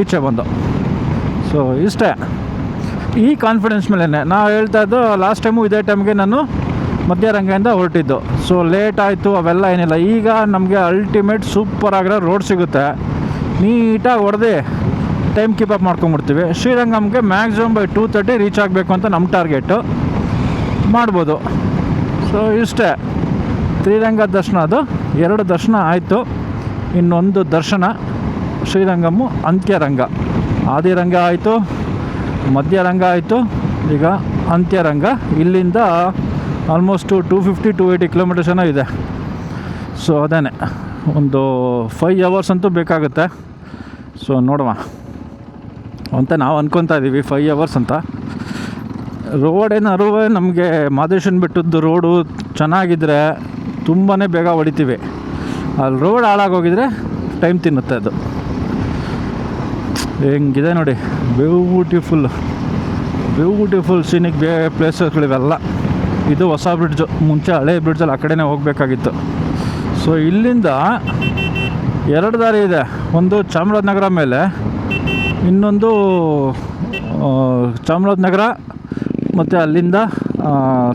ಈಚೆ ಬಂದು. ಸೊ ಇಷ್ಟೇ, ಈ ಕಾನ್ಫಿಡೆನ್ಸ್ ಮೇಲೇ ನಾವು ಹೇಳ್ತಾ ಇದ್ದು. ಲಾಸ್ಟ್ ಟೈಮು ಇದೇ ಟೈಮ್ಗೆ ನಾನು ಮಧ್ಯರಂಗದಿಂದ ಹೊರಟಿದ್ದು. ಸೊ ಲೇಟ್ ಆಯಿತು, ಅವೆಲ್ಲ ಏನಿಲ್ಲ. ಈಗ ನಮಗೆ ಅಲ್ಟಿಮೇಟ್ ಸೂಪರ್ ಆಗಿರೋ ರೋಡ್ ಸಿಗುತ್ತೆ, ನೀಟಾಗಿ ಹೊಡೆದು ಟೈಮ್ ಕೀಪ್ ಅಪ್ ಮಾಡ್ಕೊಂಬಿಡ್ತೀವಿ. ಶ್ರೀರಂಗಮ್ಗೆ ಮ್ಯಾಕ್ಸಿಮಮ್ ಬೈ 2:30 ರೀಚ್ ಆಗಬೇಕು ಅಂತ ನಮ್ಮ ಟಾರ್ಗೆಟು. ಮಾಡ್ಬೋದು. ಸೊ ಇಷ್ಟೇ, ಶ್ರೀರಂಗ ದರ್ಶನ ಅದು 2 ದರ್ಶನ ಆಯಿತು. ಇನ್ನೊಂದು ದರ್ಶನ ಶ್ರೀರಂಗಮ್ಮು ಅಂತ್ಯರಂಗ. ಆದಿರಂಗ ಆಯಿತು, ಮಧ್ಯರಂಗ ಆಯಿತು, ಈಗ ಅಂತ್ಯರಂಗ. ಇಲ್ಲಿಂದ ಆಲ್ಮೋಸ್ಟು 250-280 ಕಿಲೋಮೀಟರ್ಸ್ ಏನೋ ಇದೆ. ಸೊ ಅದೇ ಒಂದು 5 ಅವರ್ಸ್ ಅಂತೂ ಬೇಕಾಗುತ್ತೆ. ಸೊ ನೋಡುವ ಅಂತ ನಾವು ಅಂದ್ಕೊತಾ ಇದ್ದೀವಿ, 5 ಅವರ್ಸ್ ಅಂತ. ರೋಡೇನಾರು ನಮಗೆ ಮಾದೇಶನ ಬೆಟ್ಟದ್ದು ರೋಡು ಚೆನ್ನಾಗಿದ್ದರೆ ತುಂಬಾ ಬೇಗ ಹೊಡಿತೀವಿ. ಅಲ್ಲಿ ರೋಡ್ ಹಾಳಾಗೋಗಿದ್ರೆ ಟೈಮ್ ತಿನ್ನುತ್ತೆ ಅದು. ಹೆಂಗಿದೆ ನೋಡಿ, ಬ್ಯೂಟಿಫುಲ್ ಸೀನಿಕ್ ಪ್ಲೇಸಸ್ಗಳಿವೆಲ್ಲ. ಇದು ಹೊಸ ಬ್ರಿಡ್ಜು, ಮುಂಚೆ ಹಳೆ ಬ್ರಿಡ್ಜಲ್ಲಿ ಆ ಕಡೆನೇ ಹೋಗಬೇಕಾಗಿತ್ತು. ಸೊ ಇಲ್ಲಿಂದ 2 ದಾರಿ ಇದೆ, ಒಂದು ಚಾಮರಾಜನಗರ ಮೇಲೆ, ಇನ್ನೊಂದು ಚಾಮರಾಜನಗರ ಮತ್ತು ಅಲ್ಲಿಂದ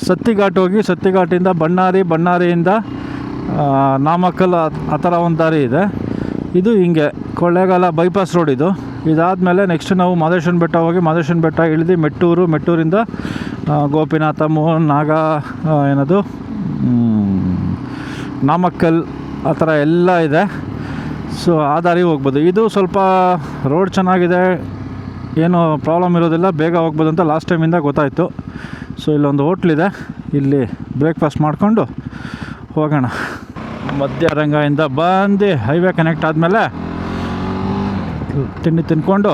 ಸತ್ತಿಘಾಟ್ ಹೋಗಿ, ಸತ್ತಿಘಾಟಿಂದ ಬಣ್ಣಾರಿಯಿಂದ ನಾಮಕ್ಕಲ್, ಆ ಥರ ಒಂದು ದಾರಿ ಇದೆ. ಇದು ಹಿಂಗೆ ಕೊಳ್ಳೇಗಾಲ ಬೈಪಾಸ್ ರೋಡ್ ಇದು. ಇದಾದಮೇಲೆ ನೆಕ್ಸ್ಟ್ ನಾವು ಮಾದೇಶ್ವರನ ಬೆಟ್ಟ ಹೋಗಿ ಮಾದೇಶ್ವರನ ಬೆಟ್ಟ ಇಳಿದು ಮೆಟ್ಟೂರಿಂದ ಗೋಪಿನಾಥ, ಮೋಹನ್, ನಾಗ, ಏನದು ನಾಮಕ್ಕಲ್ ಆ ಥರ ಎಲ್ಲ ಇದೆ. ಸೊ ಆ ದಾರಿ ಹೋಗ್ಬೋದು. ಇದು ಸ್ವಲ್ಪ ರೋಡ್ ಚೆನ್ನಾಗಿದೆ, ಏನೂ ಪ್ರಾಬ್ಲಮ್ ಇರೋದಿಲ್ಲ, ಬೇಗ ಹೋಗ್ಬೋದು ಅಂತ ಲಾಸ್ಟ್ ಟೈಮಿಂದ ಗೊತ್ತಾಯಿತು. ಸೊ ಇಲ್ಲೊಂದು ಹೋಟ್ಲಿದೆ, ಇಲ್ಲಿ ಬ್ರೇಕ್ಫಾಸ್ಟ್ ಮಾಡಿಕೊಂಡು ಹೋಗೋಣ. ಮಧ್ಯರಂಗದಿಂದ ಬಂದು ಹೈವೇ ಕನೆಕ್ಟ್ ಆದಮೇಲೆ ತಿಂಡಿ ತಿಂದ್ಕೊಂಡು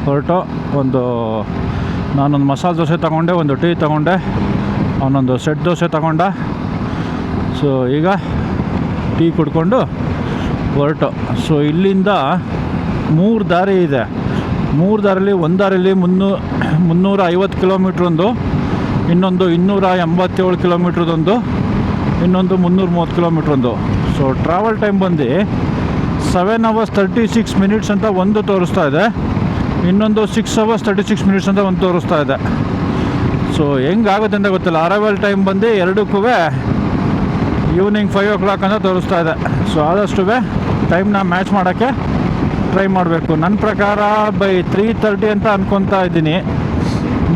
ಹೊರಟು ನಾನೊಂದು ಮಸಾಲೆ ದೋಸೆ ತೊಗೊಂಡೆ, ಒಂದು ಟೀ ತೊಗೊಂಡೆ, ಅವನೊಂದು ಸೆಟ್ ದೋಸೆ ತೊಗೊಂಡ. ಸೊ ಈಗ ಟೀ ಕುಡ್ಕೊಂಡು ಹೊರಟು. ಸೊ ಇಲ್ಲಿಂದ 3 ದಾರಿ ಇದೆ. 3 ದಾರಿಲಿ ಒಂದು ದಾರಿಲಿ 350 ಕಿಲೋಮೀಟ್ರೊಂದು, ಇನ್ನೊಂದು 287 ಕಿಲೋಮೀಟ್ರದೊಂದು, ಇನ್ನೊಂದು 330 ಕಿಲೋಮೀಟ್ರೊಂದು. ಸೊ ಟ್ರಾವೆಲ್ ಟೈಮ್ ಬಂದು 7 hours 36 minutes ಅಂತ ಒಂದು ತೋರಿಸ್ತಾ ಇದೆ, ಇನ್ನೊಂದು 6 hours 36 minutes ಅಂತ ಒಂದು ತೋರಿಸ್ತಾ ಇದೆ. ಸೊ ಹೆಂಗಾಗುತ್ತೆ ಅಂತ ಗೊತ್ತಿಲ್ಲ. ಅರೈವಲ್ ಟೈಮ್ ಬಂದು ಎರಡಕ್ಕೂ ಈವ್ನಿಂಗ್ 5 o'clock ಅಂತ ತೋರಿಸ್ತಾ ಇದೆ. ಸೊ ಆದಷ್ಟು ಟೈಮ್ನ ಮ್ಯಾಚ್ ಮಾಡೋಕ್ಕೆ ಟ್ರೈ ಮಾಡಬೇಕು. ನನ್ನ ಪ್ರಕಾರ ಬೈ 3:30 ಅಂತ ಅಂದ್ಕೊತಾ ಇದ್ದೀನಿ.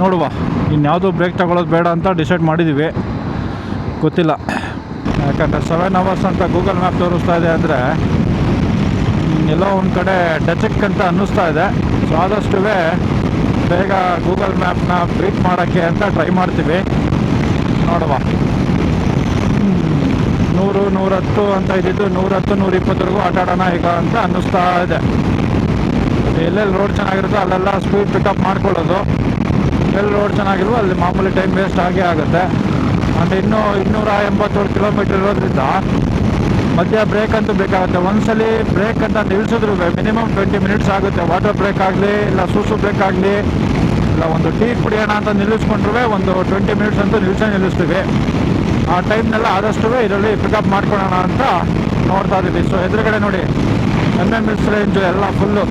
ನೋಡುವ, ಇನ್ಯಾವುದೂ ಬ್ರೇಕ್ ತಗೊಳ್ಳೋದು ಬೇಡ ಅಂತ ಡಿಸೈಡ್ ಮಾಡಿದ್ದೀವಿ. ಗೊತ್ತಿಲ್ಲ, ಯಾಕಂದರೆ 7 hours ಅಂತ ಗೂಗಲ್ ಮ್ಯಾಪ್ ತೋರಿಸ್ತಾ ಇದೆ ಅಂದರೆ ಎಲ್ಲೋ ಒಂದು ಕಡೆ ಟಚಕ್ ಅಂತ ಅನ್ನಿಸ್ತಾ ಇದೆ. ಸೊ ಆದಷ್ಟು ಬೇಗ ಗೂಗಲ್ ಮ್ಯಾಪ್ನ ಬೀಟ್ ಮಾಡೋಕ್ಕೆ ಅಂತ ಟ್ರೈ ಮಾಡ್ತೀವಿ. ನೋಡುವ, 100, 110 ಅಂತ ಇದ್ದಿದ್ದು 110, 120ವರೆಗೂ ಆಟಾಡೋಣ ಈಗ ಅಂತ ಅನ್ನಿಸ್ತಾ ಇದೆ. ಎಲ್ಲೆಲ್ಲಿ ರೋಡ್ ಚೆನ್ನಾಗಿರುತ್ತೋ ಅಲ್ಲೆಲ್ಲ ಸ್ಪೀಡ್ ಪಿಕಪ್ ಮಾಡ್ಕೊಳ್ಳೋದು, ಎಲ್ಲಿ ರೋಡ್ ಚೆನ್ನಾಗಿಲ್ವೋ ಅಲ್ಲಿ ಮಾಮೂಲಿ ಟೈಮ್ ವೇಸ್ಟ್ ಆಗೇ ಆಗುತ್ತೆ. ಅಂದರೆ ಇನ್ನೂ 287 ಕಿಲೋಮೀಟ್ರ್ ಇರೋದ್ರಿಂದ ಮಧ್ಯ ಬ್ರೇಕ್ ಅಂತೂ ಬೇಕಾಗುತ್ತೆ. ಒಂದ್ಸಲಿ ಬ್ರೇಕ್ ಅಂತ ನಿಲ್ಲಿಸಿದ್ರು ಮಿನಿಮಮ್ 20 minutes ಆಗುತ್ತೆ. ವಾಟರ್ ಬ್ರೇಕ್ ಆಗಲಿ, ಇಲ್ಲ ಸೂಸು ಬ್ರೇಕ್ ಆಗಲಿ, ಇಲ್ಲ ಒಂದು ಟೀ ಕುಡಿಯೋಣ ಅಂತ ನಿಲ್ಲಿಸ್ಕೊಂಡ್ರೆ ಒಂದು 20 minutes ಅಂತೂ ನಿಲ್ಲಿಸ್ತೀವಿ. ಆ ಟೈಮ್ನೆಲ್ಲ ಆದಷ್ಟು ಇದರಲ್ಲಿ ಪಿಕಪ್ ಮಾಡ್ಕೊಳ್ಳೋಣ ಅಂತ ನೋಡ್ತಾ ಇದ್ದೀವಿ. ಸೊ ಎದುರುಗಡೆ ನೋಡಿ MMX ರೇಂಜು ಎಲ್ಲ ಫುಲ್ಲು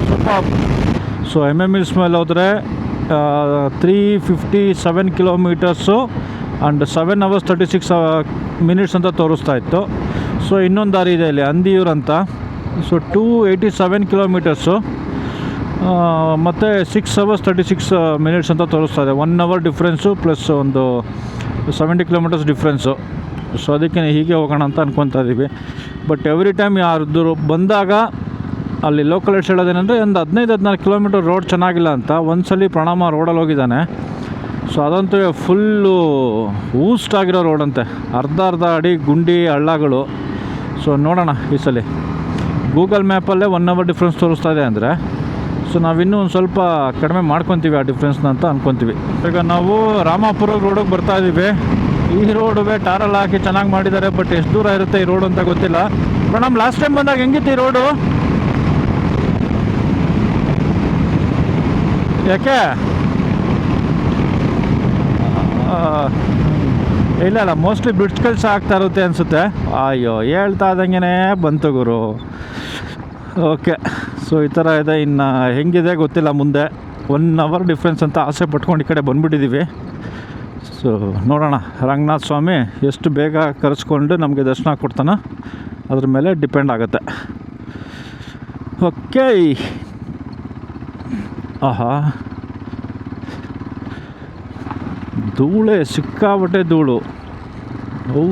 ಸೂಪರ್. ಸೊ MMX ಮೇಲೆ ಹೋದರೆ 357 ಕಿಲೋಮೀಟರ್ಸು ಆ್ಯಂಡ್ 7 hours 36 minutes ಅಂತ ತೋರಿಸ್ತಾ ಇತ್ತು. ಸೊ ಇನ್ನೊಂದು ದಾರಿ ಇದೆ ಇಲ್ಲಿ, ಅಂದಿಯೂರು ಅಂತ. ಸೊ 287 ಕಿಲೋಮೀಟರ್ಸು ಮತ್ತು 6 hours 36 minutes ಅಂತ ತೋರಿಸ್ತಾ ಇದೆ. 1 hour ಡಿಫ್ರೆನ್ಸು ಪ್ಲಸ್ ಒಂದು 70 ಕಿಲೋಮೀಟರ್ಸ್ ಡಿಫ್ರೆನ್ಸು. ಸೊ ಅದಕ್ಕೆ ಹೀಗೆ ಹೋಗೋಣ ಅಂತ ಅಂದ್ಕೊತಾ ಇದ್ದೀವಿ. ಬಟ್ ಎವ್ರಿ ಟೈಮ್ ಯಾರ್ದು ಬಂದಾಗ ಅಲ್ಲಿ ಲೋಕಲ್ ಹೇಳೋದೇನೆಂದರೆ ಒಂದು 15-14 ಕಿಲೋಮೀಟರ್ ರೋಡ್ ಚೆನ್ನಾಗಿಲ್ಲ ಅಂತ. ಒಂದ್ಸಲಿ ಪ್ರಣಾಮ ರೋಡಲ್ಲಿ ಹೋಗಿದ್ದಾನೆ. ಸೊ ಅದಂತೂ ಫುಲ್ಲು ಊಸ್ಟ್ ಆಗಿರೋ ರೋಡ್ ಅಂತೆ, ಅರ್ಧ ಅಡಿ ಗುಂಡಿ ಹಳ್ಳಗಳು. ಸೊ ನೋಡೋಣ ಈ ಸಲ ಗೂಗಲ್ ಮ್ಯಾಪಲ್ಲೇ 1 hour ಡಿಫ್ರೆನ್ಸ್ ತೋರಿಸ್ತಾ ಇದೆ ಅಂದರೆ, ಸೊ ನಾವಿನ್ನೂ ಒಂದು ಸ್ವಲ್ಪ ಕಡಿಮೆ ಮಾಡ್ಕೊತೀವಿ ಆ ಡಿಫ್ರೆನ್ಸ್ನ ಅಂತ ಅಂದ್ಕೊತೀವಿ. ಈಗ ನಾವು ರಾಮಾಪುರ ರೋಡಿಗೆ ಬರ್ತಾ ಇದ್ದೀವಿ. ಈ ರೋಡುವೆ ಟಾರಲ್ಲಿ ಹಾಕಿ ಚೆನ್ನಾಗಿ ಮಾಡಿದ್ದಾರೆ, ಬಟ್ ಎಷ್ಟು ದೂರ ಇರುತ್ತೆ ಈ ರೋಡು ಅಂತ ಗೊತ್ತಿಲ್ಲ. ನಮ್ಮ ಲಾಸ್ಟ್ ಟೈಮ್ ಬಂದಾಗ ಹೆಂಗಿತ್ತು ಈ ರೋಡು? ಯಾಕೆ ಇಲ್ಲ ಮೋಸ್ಟ್ಲಿ ಬ್ರಿಡ್ಜ್ ಕೆಲಸ ಆಗ್ತಾ ಇರುತ್ತೆ ಅನಿಸುತ್ತೆ. ಅಯ್ಯೋ, ಹೇಳ್ತಾ ಇದ್ದಂಗೆ ಬಂತು ಗುರು. ಓಕೆ, ಸೊ ಈ ಥರ ಇದೆ. ಇನ್ನು ಹೆಂಗಿದೆ ಗೊತ್ತಿಲ್ಲ ಮುಂದೆ. 1 hour ಡಿಫ್ರೆನ್ಸ್ ಅಂತ ಆಸೆ ಪಟ್ಕೊಂಡು ಈ ಕಡೆ ಬಂದುಬಿಟ್ಟಿದ್ದೀವಿ. ಸೊ ನೋಡೋಣ ರಂಗನಾಥ ಸ್ವಾಮಿ ಎಷ್ಟು ಬೇಗ ಕರೆಸ್ಕೊಂಡು ನಮಗೆ ದರ್ಶನ ಕೊಡ್ತಾನೆ ಅದ್ರ ಮೇಲೆ ಡಿಪೆಂಡ್ ಆಗುತ್ತೆ. ಓಕೆ. ಆಹಾ, ಧೂಳೆ, ಸಿಕ್ಕಾಬಟ್ಟೆ ಧೂಳು. ಓ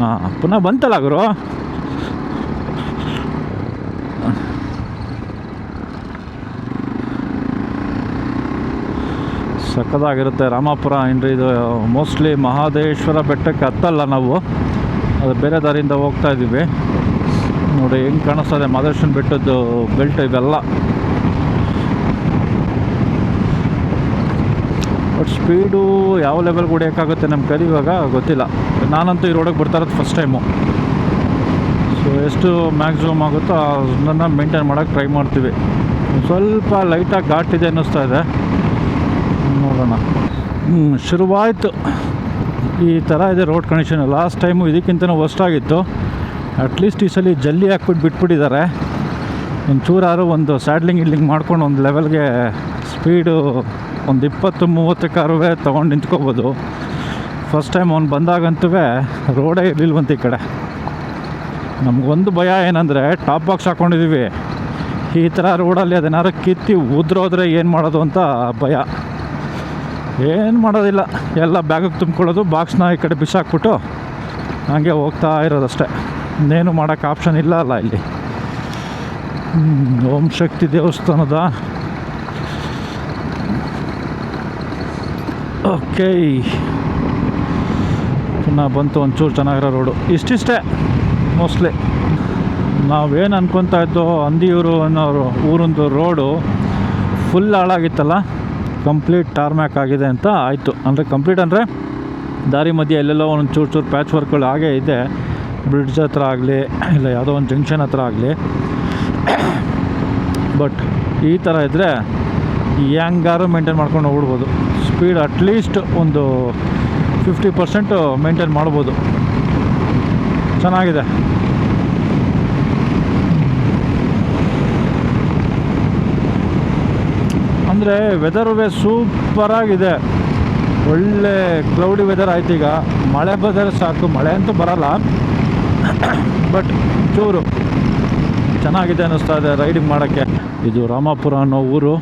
ಹಾಂ, ಪುನಃ ಬಂತಲ್ಲ ಗುರು. ಸಕ್ಕದಾಗಿರುತ್ತೆ ರಾಮಾಪುರ. ಏನ್ರಿ ಇದು ಮೋಸ್ಟ್ಲಿ ಮಹಾದೇಶ್ವರ ಬೆಟ್ಟಕ್ಕೆ ಹತ್ತಲ್ಲ ನಾವು, ಅದು ಬೇರೆ ದಾರಿಯಿಂದ ಹೋಗ್ತಾ ಇದ್ದೀವಿ. ನೋಡಿ ಹೆಂಗೆ ಕಾಣಿಸ್ತದೆ ಮಹಾದೇಶ್ವರನ ಬೆಟ್ಟದ್ದು ಬೆಲ್ಟ್ ಇವೆಲ್ಲ. ಬಟ್ ಸ್ಪೀಡು ಯಾವ ಲೆವೆಲ್ಗೆ ಹೊಡಿಯೋಕ್ಕಾಗುತ್ತೆ ನಮ್ಮ ಕೈಲಿ ಇವಾಗ ಗೊತ್ತಿಲ್ಲ. ನಾನಂತೂ ಈ ರೋಡಿಗೆ ಬರ್ತಾ ಇರೋದು ಫಸ್ಟ್ ಟೈಮು. ಸೊ ಎಷ್ಟು ಮ್ಯಾಕ್ಸಿಮಮ್ ಆಗುತ್ತೋ ಅದನ್ನು ಮೇಂಟೈನ್ ಮಾಡೋಕ್ಕೆ ಟ್ರೈ ಮಾಡ್ತೀವಿ. ಸ್ವಲ್ಪ ಲೈಟಾಗಿ ಘಾಟ್ ಇದೆ ಅನ್ನಿಸ್ತಾ ಇದೆ, ನೋಡೋಣ. ಶುರುವಾಯಿತು. ಈ ಥರ ಇದೆ ರೋಡ್ ಕಂಡೀಷನ್. ಲಾಸ್ಟ್ ಟೈಮು ಇದಕ್ಕಿಂತನೂ ವರ್ಸ್ಟ್ ಆಗಿತ್ತು. ಅಟ್ಲೀಸ್ಟ್ ಈ ಸಲ ಜಲ್ಲಿ ಹಾಕ್ಬಿಟ್ಟು ಬಿಟ್ಬಿಟ್ಟಿದ್ದಾರೆ. ಒಂಚೂರಾರು ಒಂದು ಸ್ಯಾಡ್ಲಿಂಗ್ ಇಲ್ಲಿಂಗ್ ಮಾಡ್ಕೊಂಡು ಒಂದು ಲೆವೆಲ್ಗೆ ಸ್ಪೀಡು ಒಂದು 20-30 ಕಾರುವೆ ತೊಗೊಂಡು ನಿಂತ್ಕೋಬೋದು. ಫಸ್ಟ್ ಟೈಮ್ ಅವ್ನು ಬಂದಾಗಂತೂ ರೋಡೇ ಇರಲಿಲ್ವಂತ ಈ ಕಡೆ. ನಮಗೊಂದು ಭಯ ಏನಂದರೆ ಟಾಪ್ ಬಾಕ್ಸ್ ಹಾಕ್ಕೊಂಡಿದ್ದೀವಿ, ಈ ಥರ ರೋಡಲ್ಲಿ ಅದೇನಾದ್ರು ಕಿತ್ತಿ ಉದ್ರೋದ್ರೆ ಏನು ಮಾಡೋದು ಅಂತ ಭಯ. ಏನು ಮಾಡೋದಿಲ್ಲ, ಎಲ್ಲ ಬ್ಯಾಗಿಗೆ ತುಂಬ್ಕೊಳ್ಳೋದು, ಬಾಕ್ಸ್ನ ಈ ಕಡೆ ಬಿಸಾಕ್ಬಿಟ್ಟು ಹಾಗೆ ಹೋಗ್ತಾ ಇರೋದಷ್ಟೇ. ಇನ್ನೇನು ಮಾಡೋಕ್ಕೆ ಆಪ್ಷನ್ ಇಲ್ಲ ಅಲ್ಲ ಇಲ್ಲಿ. ಓಂ ಶಕ್ತಿ ದೇವಸ್ಥಾನದ ಓಕೆ, ಪುನಃ ಬಂತು ಒಂಚೂರು ಚೆನ್ನಾಗಿರೋ ರೋಡು. ಇಷ್ಟಿಷ್ಟೇ ಮೋಸ್ಟ್ಲಿ. ನಾವೇನು ಅನ್ಕೊತಾ ಇದ್ದೋ ಅಂದಿಯೂರು ಅನ್ನೋ ಊರೊಂದು ರೋಡು ಫುಲ್ ಹಾಳಾಗಿತ್ತಲ್ಲ, ಕಂಪ್ಲೀಟ್ ಟಾರ್ಮ್ಯಾಕ್ ಆಗಿದೆ ಅಂತ ಆಯಿತು. ಅಂದರೆ ಕಂಪ್ಲೀಟ್ ಅಂದರೆ ದಾರಿ ಮಧ್ಯೆ ಎಲ್ಲೆಲ್ಲೋ ಒಂದು ಚೂರು ಪ್ಯಾಚ್ ವರ್ಕ್ಗಳು ಹಾಗೇ ಇದೆ, ಬ್ರಿಡ್ಜ್ ಹತ್ರ ಆಗಲಿ ಇಲ್ಲ ಯಾವುದೋ ಒಂದು ಜಂಕ್ಷನ್ ಹತ್ರ ಆಗಲಿ. ಬಟ್ ಈ ಥರ ಇದ್ದರೆ ಹೆಂಗಾರು ಮೇಂಟೈನ್ ಮಾಡ್ಕೊಂಡು ಹೋಗ್ಬಿಡ್ಬೋದು. ಸ್ಪೀಡ್ ಅಟ್ಲೀಸ್ಟ್ ಒಂದು 50% ಮೇಂಟೈನ್ ಮಾಡ್ಬೋದು. ಚೆನ್ನಾಗಿದೆ. ಅಂದರೆ ವೆದರುವೆ ಸೂಪರಾಗಿದೆ, ಒಳ್ಳೆ ಕ್ಲೌಡಿ ವೆದರ್ ಆಯ್ತು. ಈಗ ಮಳೆ ಬಂದರೆ ಸಾಕು, ಮಳೆ ಅಂತೂ ಬರಲ್ಲ, ಬಟ್ ಚೂರು ಚೆನ್ನಾಗಿದೆ ಅನ್ನಿಸ್ತಾ ಇದೆ ರೈಡಿಂಗ್ ಮಾಡೋಕ್ಕೆ. ಇದು ರಾಮಾಪುರ ಅನ್ನೋ ಊರು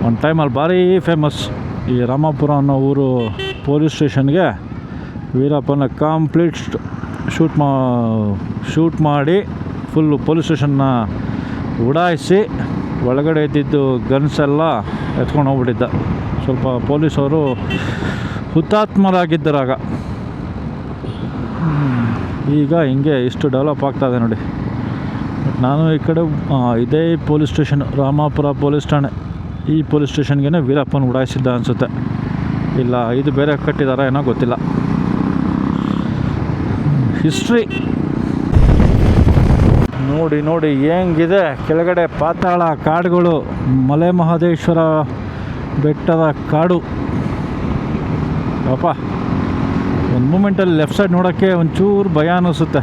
ಒಂದು ಟೈಮಲ್ಲಿ ಭಾರಿ ಫೇಮಸ್. ಈ ರಾಮಾಪುರ ಅನ್ನೋ ಊರು ಪೊಲೀಸ್ ಸ್ಟೇಷನ್ಗೆ ವೀರಪ್ಪನ ಕಂಪ್ಲೀಟ್ ಶೂಟ್ ಮಾಡಿ ಫುಲ್ಲು ಪೊಲೀಸ್ ಸ್ಟೇಷನ್ನ ಉಡಾಯಿಸಿ ಒಳಗಡೆ ಇದ್ದಿದ್ದು ಗನ್ಸ್ ಎಲ್ಲ ಎತ್ಕೊಂಡು ಹೋಗ್ಬಿಟ್ಟಿದ್ದ. ಸ್ವಲ್ಪ ಪೊಲೀಸವರು ಹುತಾತ್ಮರಾಗಿದ್ದರಾಗ. ಈಗ ಹಿಂಗೆ ಇಷ್ಟು ಡೆವಲಪ್ ಆಗ್ತಾಯಿದೆ ನೋಡಿ. ನಾನು ಈ ಕಡೆ ಇದೇ ಪೊಲೀಸ್ ಸ್ಟೇಷನ್, ರಾಮಾಪುರ ಪೊಲೀಸ್ ಠಾಣೆ, ಈ ಪೊಲೀಸ್ ಸ್ಟೇಷನ್ಗೆ ವೀರಪ್ಪನ ಉಡಾಯಿಸಿದ್ದ ಅನಿಸುತ್ತೆ. ಇಲ್ಲ ಇದು ಬೇರೆ ಕಟ್ಟಿದಾರ ಏನೋ ಗೊತ್ತಿಲ್ಲ. ಹಿಸ್ಟ್ರಿ ನೋಡಿ ನೋಡಿ ಹೆಂಗಿದೆ ಕೆಳಗಡೆ ಪಾತಾಳ ಕಾಡುಗಳು, ಮಲೆ ಮಹದೇಶ್ವರ ಬೆಟ್ಟದ ಕಾಡು. ಪಾಪ ಒಂದು ಮೂಮೆಂಟಲ್ಲಿ ಲೆಫ್ಟ್ ಸೈಡ್ ನೋಡೋಕ್ಕೆ ಒಂಚೂರು ಭಯ ಅನ್ನಿಸುತ್ತೆ.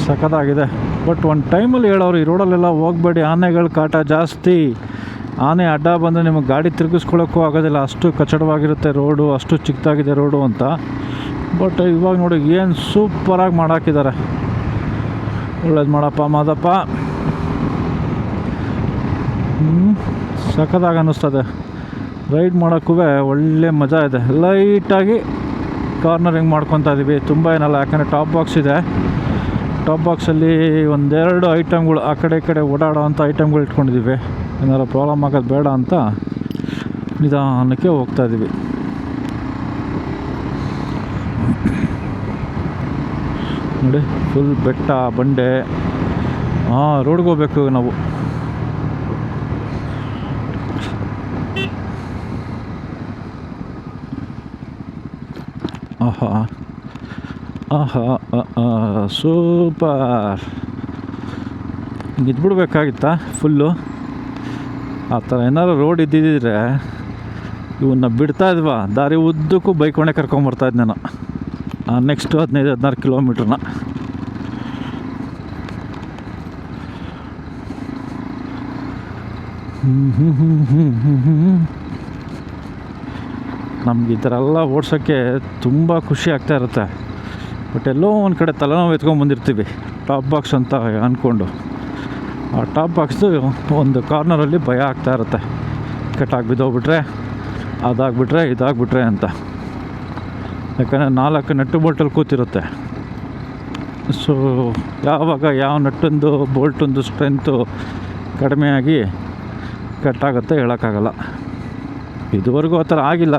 ಸಖತ್ತಾಗಿದೆ. ಬಟ್ ಒಂದು ಟೈಮಲ್ಲಿ ಹೇಳೋರು ಈ ರೋಡಲ್ಲೆಲ್ಲ ಹೋಗಬೇಡಿ, ಆನೆಗಳ ಕಾಟ ಜಾಸ್ತಿ, ಆನೆ ಅಡ್ಡ ಬಂದರೆ ನಿಮಗೆ ಗಾಡಿ ತಿರುಗಿಸ್ಕೊಳ್ಳೋಕ್ಕೂ ಆಗೋದಿಲ್ಲ, ಅಷ್ಟು ಕಚ್ಚಡವಾಗಿರುತ್ತೆ ರೋಡು, ಅಷ್ಟು ಚಿಕ್ಕದಾಗಿದೆ ರೋಡು ಅಂತ. ಬಟ್ ಇವಾಗ ನೋಡಿ ಏನು ಸೂಪರಾಗಿ ಮಾಡಾಕಿದ್ದಾರೆ. ಒಳ್ಳೇದು ಮಾಡಪ್ಪ ಮಾದಪ್ಪ. ಸಖತ್ತಾಗಿ ಅನ್ನಿಸ್ತದೆ ರೈಡ್ ಮಾಡೋಕ್ಕೂ. ಒಳ್ಳೆ ಮಜಾ ಇದೆ. ಲೈಟಾಗಿ ಕಾರ್ನರಿಂಗ್ ಮಾಡ್ಕೊತಾ ಇದ್ದೀವಿ, ತುಂಬ ಏನಲ್ಲ, ಯಾಕಂದರೆ ಟಾಪ್ ಬಾಕ್ಸ್ ಇದೆ. ಟಾಪ್ ಬಾಕ್ಸಲ್ಲಿ ಒಂದೆರಡು ಐಟಮ್ಗಳು ಆ ಕಡೆ ಈ ಕಡೆ ಓಡಾಡೋ ಅಂಥ ಐಟಮ್ಗಳು ಇಟ್ಕೊಂಡಿದ್ದೀವಿ. ಏನಾರು ಪ್ರಾಬ್ಲಮ್ ಆಗೋದು ಬೇಡ ಅಂತ ನಿಧಾನಕ್ಕೆ ಹೋಗ್ತಾಯಿದ್ದೀವಿ. ನೋಡಿ ಫುಲ್ ಬೆಟ್ಟ ಬಂಡೆ. ರೋಡ್ಗೆ ಹೋಗ್ಬೇಕು ನಾವು. ಆಹಾ ಆಹಾ ಸೂಪರ್. ಇದ್ಬಿಡ್ಬೇಕಾಗಿತ್ತಾ ಫುಲ್ಲು? ಆ ಥರ ಏನಾದ್ರು ರೋಡ್ ಇದ್ದಿದ್ದರೆ ಇವನ್ನ ಬಿಡ್ತಾ ಇದ್ವಾ, ದಾರಿ ಉದ್ದಕ್ಕೂ ಬೈಕೊಂಡೆ ಕರ್ಕೊಂಬರ್ತಾಯಿದ್ದೆ ನಾನು. ನೆಕ್ಸ್ಟು 15-16 ಕಿಲೋಮೀಟ್ರನ್ನ. ನಮ್ಗೆ ಈ ಥರ ಎಲ್ಲ ಓಡ್ಸೋಕ್ಕೆ ತುಂಬ ಖುಷಿ ಆಗ್ತಾ ಇರುತ್ತೆ. ಬಟ್ ಎಲ್ಲೋ ಒಂದು ಕಡೆ ತಲೆನೋವು ಎತ್ಕೊಂಡ್ಬಂದಿರ್ತೀವಿ ಟಾಪ್ ಬಾಕ್ಸ್ ಅಂತ ಅಂದ್ಕೊಂಡು. ಆ ಟಾಪ್ ಬಾಕ್ಸ್ದು ಒಂದು ಕಾರ್ನರಲ್ಲಿ ಭಯ ಆಗ್ತಾ ಇರುತ್ತೆ, ಕಟ್ಟಾಗಿ ಬಿದ್ದೋಗ್ಬಿಟ್ರೆ, ಅದಾಗ್ಬಿಟ್ರೆ ಇದಾಗ್ಬಿಟ್ರೆ ಅಂತ. ಯಾಕಂದರೆ 4 ನಟ್ಟು ಬೋಲ್ಟಲ್ಲಿ ಕೂತಿರುತ್ತೆ. ಸೊ ಯಾವಾಗ ಯಾವ ನಟ್ಟೊಂದು ಬೋಲ್ಟೊಂದು ಸ್ಟ್ರೆಂತು ಕಡಿಮೆಯಾಗಿ ಕಟ್ಟಾಗುತ್ತೆ ಹೇಳೋಕ್ಕಾಗಲ್ಲ. ಇದುವರೆಗೂ ಆ ಥರ ಆಗಿಲ್ಲ,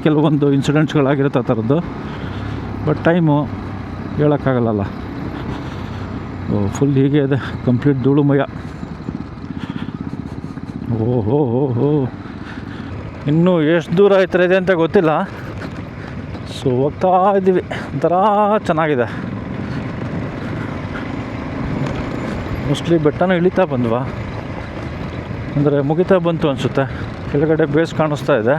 ಕೆಲವೊಂದು ಇನ್ಸಿಡೆಂಟ್ಸ್ಗಳಾಗಿರುತ್ತೆ ಆ ಥರದ್ದು. ಬಟ್ ಟೈಮು ಹೇಳೋಕ್ಕಾಗಲ್ಲ. ಫುಲ್ ಹೀಗೆ ಇದೆ, ಕಂಪ್ಲೀಟ್ ಧೂಳುಮಯ. ಓಹೋ ಇನ್ನೂ ಎಷ್ಟು ದೂರ ಆಯ್ತಾರೆ ಇದೆ ಅಂತ ಗೊತ್ತಿಲ್ಲ. ಸೊ ಹೋಗ್ತಾ ಇದ್ದೀವಿ. ಒಂಥರ ಚೆನ್ನಾಗಿದೆ. ಮೋಸ್ಟ್ಲಿ ಬೆಟ್ಟನ ಇಳಿತಾ ಬಂದ್ವಾ, ಅಂದರೆ ಮುಗಿತಾ ಬಂತು ಅನಿಸುತ್ತೆ. ಕೆಳಗಡೆ ಬೇಸ್ ಕಾಣಿಸ್ತಾ ಇದೆ.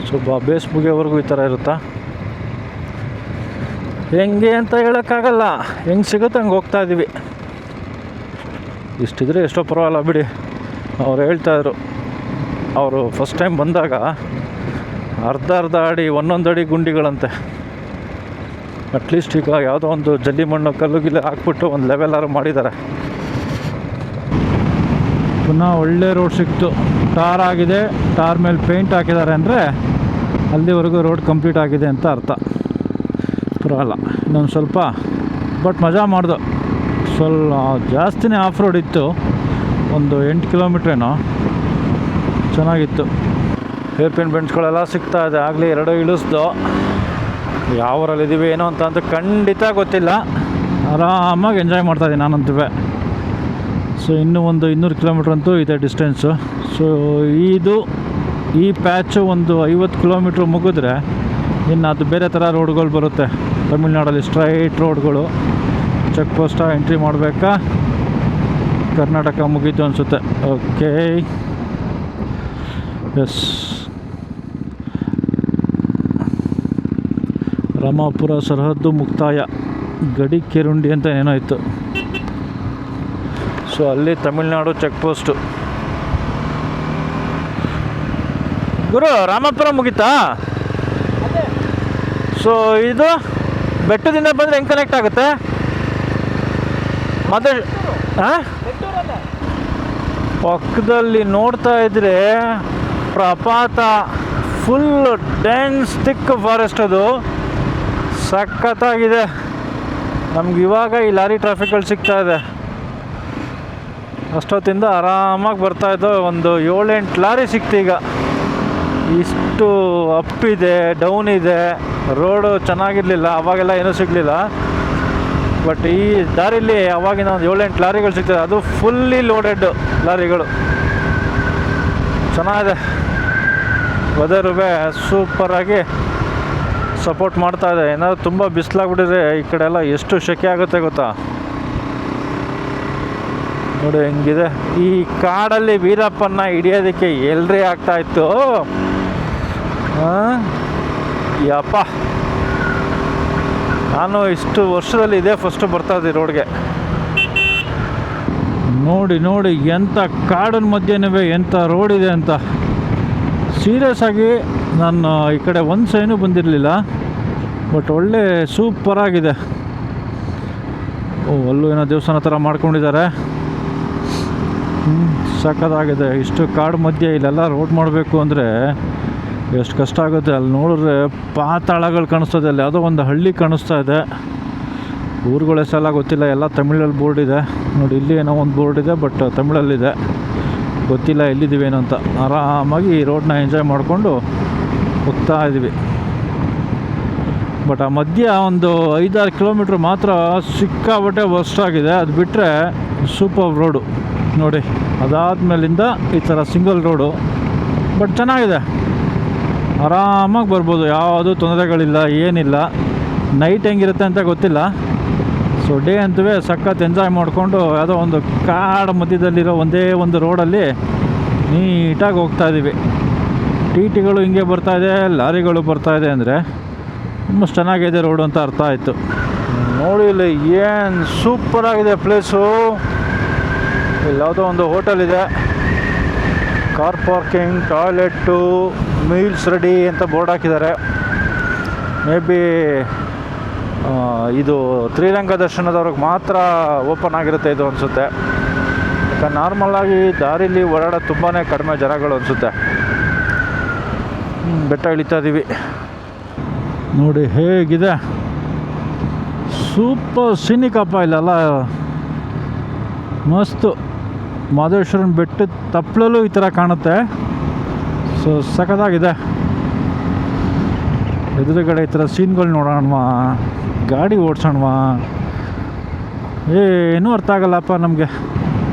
ಸೊ ಬೇಸ್ ಮುಗಿಯೋವರೆಗೂ ಈ ಥರ ಇರುತ್ತಾ, ಹೆಂಗೆ ಅಂತ ಹೇಳೋಕ್ಕಾಗಲ್ಲ. ಹೆಂಗೆ ಸಿಗುತ್ತೆ ಹಂಗೆ ಹೋಗ್ತಾ ಇದ್ದೀವಿ. ಇಷ್ಟಿದ್ರೆ ಎಷ್ಟೋ ಪರವಾಗಿಲ್ಲ ಬಿಡಿ. ಅವ್ರು ಹೇಳ್ತಾಯಿದ್ರು, ಅವರು ಫಸ್ಟ್ ಟೈಮ್ ಬಂದಾಗ ಅರ್ಧ ಅಡಿ 1 ಅಡಿ ಗುಂಡಿಗಳಂತೆ. ಅಟ್ಲೀಸ್ಟ್ ಈಗ ಯಾವುದೋ ಒಂದು ಜಲ್ಲಿ ಮಣ್ಣು ಕಲ್ಲು ಗಿಲ್ಲು ಹಾಕ್ಬಿಟ್ಟು ಒಂದು ಲೆವೆಲಾರು ಮಾಡಿದ್ದಾರೆ. ಪುನಃ ಒಳ್ಳೆ ರೋಡ್ ಸಿಕ್ತು. ಟಾರ್ ಆಗಿದೆ, ಟಾರ್ ಮೇಲೆ ಪೇಂಟ್ ಹಾಕಿದ್ದಾರೆ ಅಂದರೆ ಅಲ್ಲಿವರೆಗೂ ರೋಡ್ ಕಂಪ್ಲೀಟ್ ಆಗಿದೆ ಅಂತ ಅರ್ಥ. ಪರವಾಗಿಲ್ಲ, ಇನ್ನೊಂದು ಸ್ವಲ್ಪ ಬಟ್ ಮಜಾ ಮಾಡ್ದು. ಸ್ವಲ್ಪ ಜಾಸ್ತಿನೇ ಆಫ್ ರೋಡ್ ಇತ್ತು, ಒಂದು 8 ಕಿಲೋಮೀಟ್ರೇನೋ. ಚೆನ್ನಾಗಿತ್ತು. ಹೇರ್ ಪಿನ್ ಬೆಂಚ್ಗಳೆಲ್ಲ ಸಿಗ್ತಾ ಇದೆ. ಆಗಲೇ 2 ಇಳಿಸ್ದು. ಯಾವ ಊರಲ್ಲಿದ್ದೀವಿ ಏನೋ ಅಂತ ಖಂಡಿತ ಗೊತ್ತಿಲ್ಲ. ಆರಾಮಾಗಿ ಎಂಜಾಯ್ ಮಾಡ್ತಾಯಿದ್ದೀನಿ ನಾನಂತೂ. ಸೊ ಇನ್ನೂ ಒಂದು 200 ಕಿಲೋಮೀಟ್ರ್ ಅಂತೂ ಇದೆ ಡಿಸ್ಟೆನ್ಸು. ಸೊ ಈ ಪ್ಯಾಚು ಒಂದು 50 ಕಿಲೋಮೀಟ್ರ್ ಮುಗಿದ್ರೆ ಇನ್ನು ಅದು ಬೇರೆ ಥರ ರೋಡ್ಗಳು ಬರುತ್ತೆ. ತಮಿಳ್ನಾಡಲ್ಲಿ ಸ್ಟ್ರೈಟ್ ರೋಡ್ಗಳು. ಚೆಕ್ ಪೋಸ್ಟ ಎಂಟ್ರಿ ಮಾಡಬೇಕಾ? ಕರ್ನಾಟಕ ಮುಗೀತು ಅನಿಸುತ್ತೆ. Okay, S. ರಾಮಾಪುರ ಸರಹದ್ದು ಮುಕ್ತಾಯ, ಗಡಿ ಕೆರುಂಡಿ ಅಂತ ಏನೋ ಇತ್ತು. ಸೊ ಅಲ್ಲಿ ತಮಿಳ್ನಾಡು ಚೆಕ್ ಪೋಸ್ಟು. ಗುರು, ರಾಮಾಪುರ ಮುಗೀತಾ? ಸೊ ಇದು ಬೆಟ್ಟದಿಂದ ಬಂದರೆ ಹೆಂಗೆ ಕನೆಕ್ಟ್ ಆಗುತ್ತೆ? ಮತ್ತೆ ಪಕ್ಕದಲ್ಲಿ ನೋಡ್ತಾ ಇದ್ರೆ ಪ್ರಪಾತ, ಫುಲ್ ಡೆನ್ಸ್ ಥಿಕ್ ಫಾರೆಸ್ಟ್. ಅದು ಸಖತ್ತಾಗಿದೆ. ನಮ್ಗೆ ಇವಾಗ ಈ ಲಾರಿ ಟ್ರಾಫಿಕ್ಗಳು ಸಿಗ್ತಾ ಇದೆ. ಅಷ್ಟೊತ್ತಿಂದ ಆರಾಮಾಗಿ ಬರ್ತಾಯಿದ್ದೋ ಒಂದು 7-8 ಲಾರಿ ಸಿಕ್ತು. ಈಗ ಇಷ್ಟು ಅಪ್ ಇದೆ, ಡೌನ್ ಇದೆ, ರೋಡು ಚೆನ್ನಾಗಿರಲಿಲ್ಲ ಅವಾಗೆಲ್ಲ, ಏನೂ ಸಿಗಲಿಲ್ಲ. ಬಟ್ ಈ ದಾರಿಲಿ ಅವಾಗಿನ ಒಂದು 7-8 ಲಾರಿಗಳು ಸಿಗ್ತದೆ. ಅದು ಫುಲ್ಲಿ ಲೋಡೆಡ್ ಲಾರಿಗಳು. ಚೆನ್ನಾಗಿದೆ. ವೆದರು ಸೂಪರಾಗಿ ಸಪೋರ್ಟ್ ಮಾಡ್ತಾ ಇದೆ. ಏನಾದರೂ ತುಂಬ ಬಿಸಿಲಾಗ್ಬಿಟ್ಟಿದ್ರೆ ಈ ಕಡೆ ಎಲ್ಲ ಎಷ್ಟು ಸೆಕೆ ಆಗುತ್ತೆ ಗೊತ್ತಾ? ನೋಡಿ ಹೆಂಗಿದೆ. ಈ ಕಾಡಲ್ಲಿ ವೀರಪ್ಪನ ಹಿಡಿಯೋದಕ್ಕೆ ಎಲ್ರಿ ಆಗ್ತಾಯಿತ್ತು. ಯಪ್ಪ, ನಾನು ಇಷ್ಟು ವರ್ಷದಲ್ಲಿ ಇದೇ ಫಸ್ಟು ಬರ್ತಾಯಿದ್ದೆ ರೋಡ್ಗೆ. ನೋಡಿ ಎಂಥ ಕಾಡಿನ ಮಧ್ಯೆನೇ ಎಂಥ ರೋಡ್ ಇದೆ ಅಂತ. ಸೀರಿಯಸ್ ಆಗಿ ನಾನು ಈ ಕಡೆ ಒಂದು ಸೈನು ಬಂದಿರಲಿಲ್ಲ. ಬಟ್ ಒಳ್ಳೆ ಸೂಪರಾಗಿದೆ. ಅಲ್ಲೂ ಏನೋ ದೇವಸ್ಥಾನ ಥರ ಮಾಡ್ಕೊಂಡಿದ್ದಾರೆ. ಸಖತ್ತಾಗಿದೆ. ಇಷ್ಟು ಕಾಡು ಮಧ್ಯೆ ಇಲ್ಲೆಲ್ಲ ರೋಡ್ ಮಾಡಬೇಕು ಅಂದರೆ ಎಷ್ಟು ಕಷ್ಟ ಆಗುತ್ತೆ. ಅಲ್ಲಿ ನೋಡಿದ್ರೆ ಪಾತಾಳಗಳು ಕಾಣಿಸ್ತದೆ. ಅಲ್ಲಿ ಯಾವುದೋ ಒಂದು ಹಳ್ಳಿ ಕಾಣಿಸ್ತಾ ಇದೆ. ಊರುಗಳ ಹೆಸರೆಲ್ಲ ಗೊತ್ತಿಲ್ಲ, ಎಲ್ಲ ತಮಿಳಲ್ಲಿ ಬೋರ್ಡ್ ಇದೆ. ನೋಡಿ, ಇಲ್ಲಿ ಏನೋ ಒಂದು ಬೋರ್ಡ್ ಇದೆ, ಬಟ್ ತಮಿಳಲ್ಲಿದೆ. ಗೊತ್ತಿಲ್ಲ ಎಲ್ಲಿದ್ದೀವಿ ಏನೋ ಅಂತ. ಆರಾಮಾಗಿ ಈ ರೋಡ್ನ ಎಂಜಾಯ್ ಮಾಡಿಕೊಂಡು ಹೋಗ್ತಾ ಇದ್ದೀವಿ. ಬಟ್ ಆ ಮಧ್ಯ ಒಂದು 5-6 ಕಿಲೋಮೀಟ್ರ್ ಮಾತ್ರ ಸಿಕ್ಕಾಬಟ್ಟೆ ವರ್ಸ್ಟ್ ಆಗಿದೆ. ಅದು ಬಿಟ್ಟರೆ ಸೂಪರ್ ರೋಡು ನೋಡಿ. ಅದಾದಮೇಲಿಂದ ಈ ಥರ ಸಿಂಗಲ್ ರೋಡು, ಬಟ್ ಚೆನ್ನಾಗಿದೆ. ಆರಾಮಾಗಿ ಬರ್ಬೋದು, ಯಾವುದೂ ತೊಂದರೆಗಳಿಲ್ಲ, ಏನಿಲ್ಲ. ನೈಟ್ ಹೆಂಗಿರುತ್ತೆ ಅಂತ ಗೊತ್ತಿಲ್ಲ. ಸೊ ಡೇ ಅಂತೂ ಸಖತ್ ಎಂಜಾಯ್ ಮಾಡಿಕೊಂಡು ಯಾವುದೋ ಒಂದು ಕಾಡು ಮಧ್ಯದಲ್ಲಿರೋ ಒಂದೇ ಒಂದು ರೋಡಲ್ಲಿ ನೀಟಾಗಿ ಹೋಗ್ತಾಯಿದ್ದೀವಿ. ಟಿಗಳು ಹಿಂಗೆ ಬರ್ತಾಯಿದೆ, ಲಾರಿಗಳು ಬರ್ತಾಯಿದೆ ಅಂದರೆ ತುಂಬ ಚೆನ್ನಾಗಿದೆ ರೋಡು ಅಂತ ಅರ್ಥ ಆಯಿತು. ನೋಡಿ ಇಲ್ಲಿ ಏನು ಸೂಪರಾಗಿದೆ ಪ್ಲೇಸು. ಇಲ್ಲಿ ಯಾವುದೋ ಒಂದು ಹೋಟೆಲ್ ಇದೆ. Car parking, toilet, meals ready ಅಂತ ಬೋರ್ಡ್ ಹಾಕಿದ್ದಾರೆ. ಮೇ ಬಿ ಇದು ಶ್ರೀರಂಗ ದರ್ಶನದವ್ರಿಗೆ ಮಾತ್ರ ಓಪನ್ ಆಗಿರುತ್ತೆ ಇದು ಅನಿಸುತ್ತೆ. ಯಾಕಂದ್ರೆ ನಾರ್ಮಲಾಗಿ ದಾರಿಲಿ ಓಡಾಡೋದು ತುಂಬಾ ಕಡಿಮೆ ಜನಗಳು ಅನಿಸುತ್ತೆ. ಬೆಟ್ಟ ಇಳಿತಾ ಇದ್ದೀವಿ. ನೋಡಿ ಹೇಗಿದೆ, ಸೂಪರ್ ಸೀನಿಕಪ್ಪ. ಇಲ್ಲೆಲ್ಲ ಮಸ್ತು. ಮಹದೇಶ್ವರನ ಬೆಟ್ಟದ ತಪ್ಪಲಲ್ಲೂ ಈ ಥರ ಕಾಣುತ್ತೆ. ಸೊ ಸಖತ್ತಾಗಿದೆ. ಎದುರುಗಡೆ ಈ ಥರ ಸೀನ್ಗಳು ನೋಡೋಣವಾ, ಗಾಡಿ ಓಡಿಸೋಣವಾ, ಏನೂ ಅರ್ಥ ಆಗಲ್ಲಪ್ಪ ನಮಗೆ.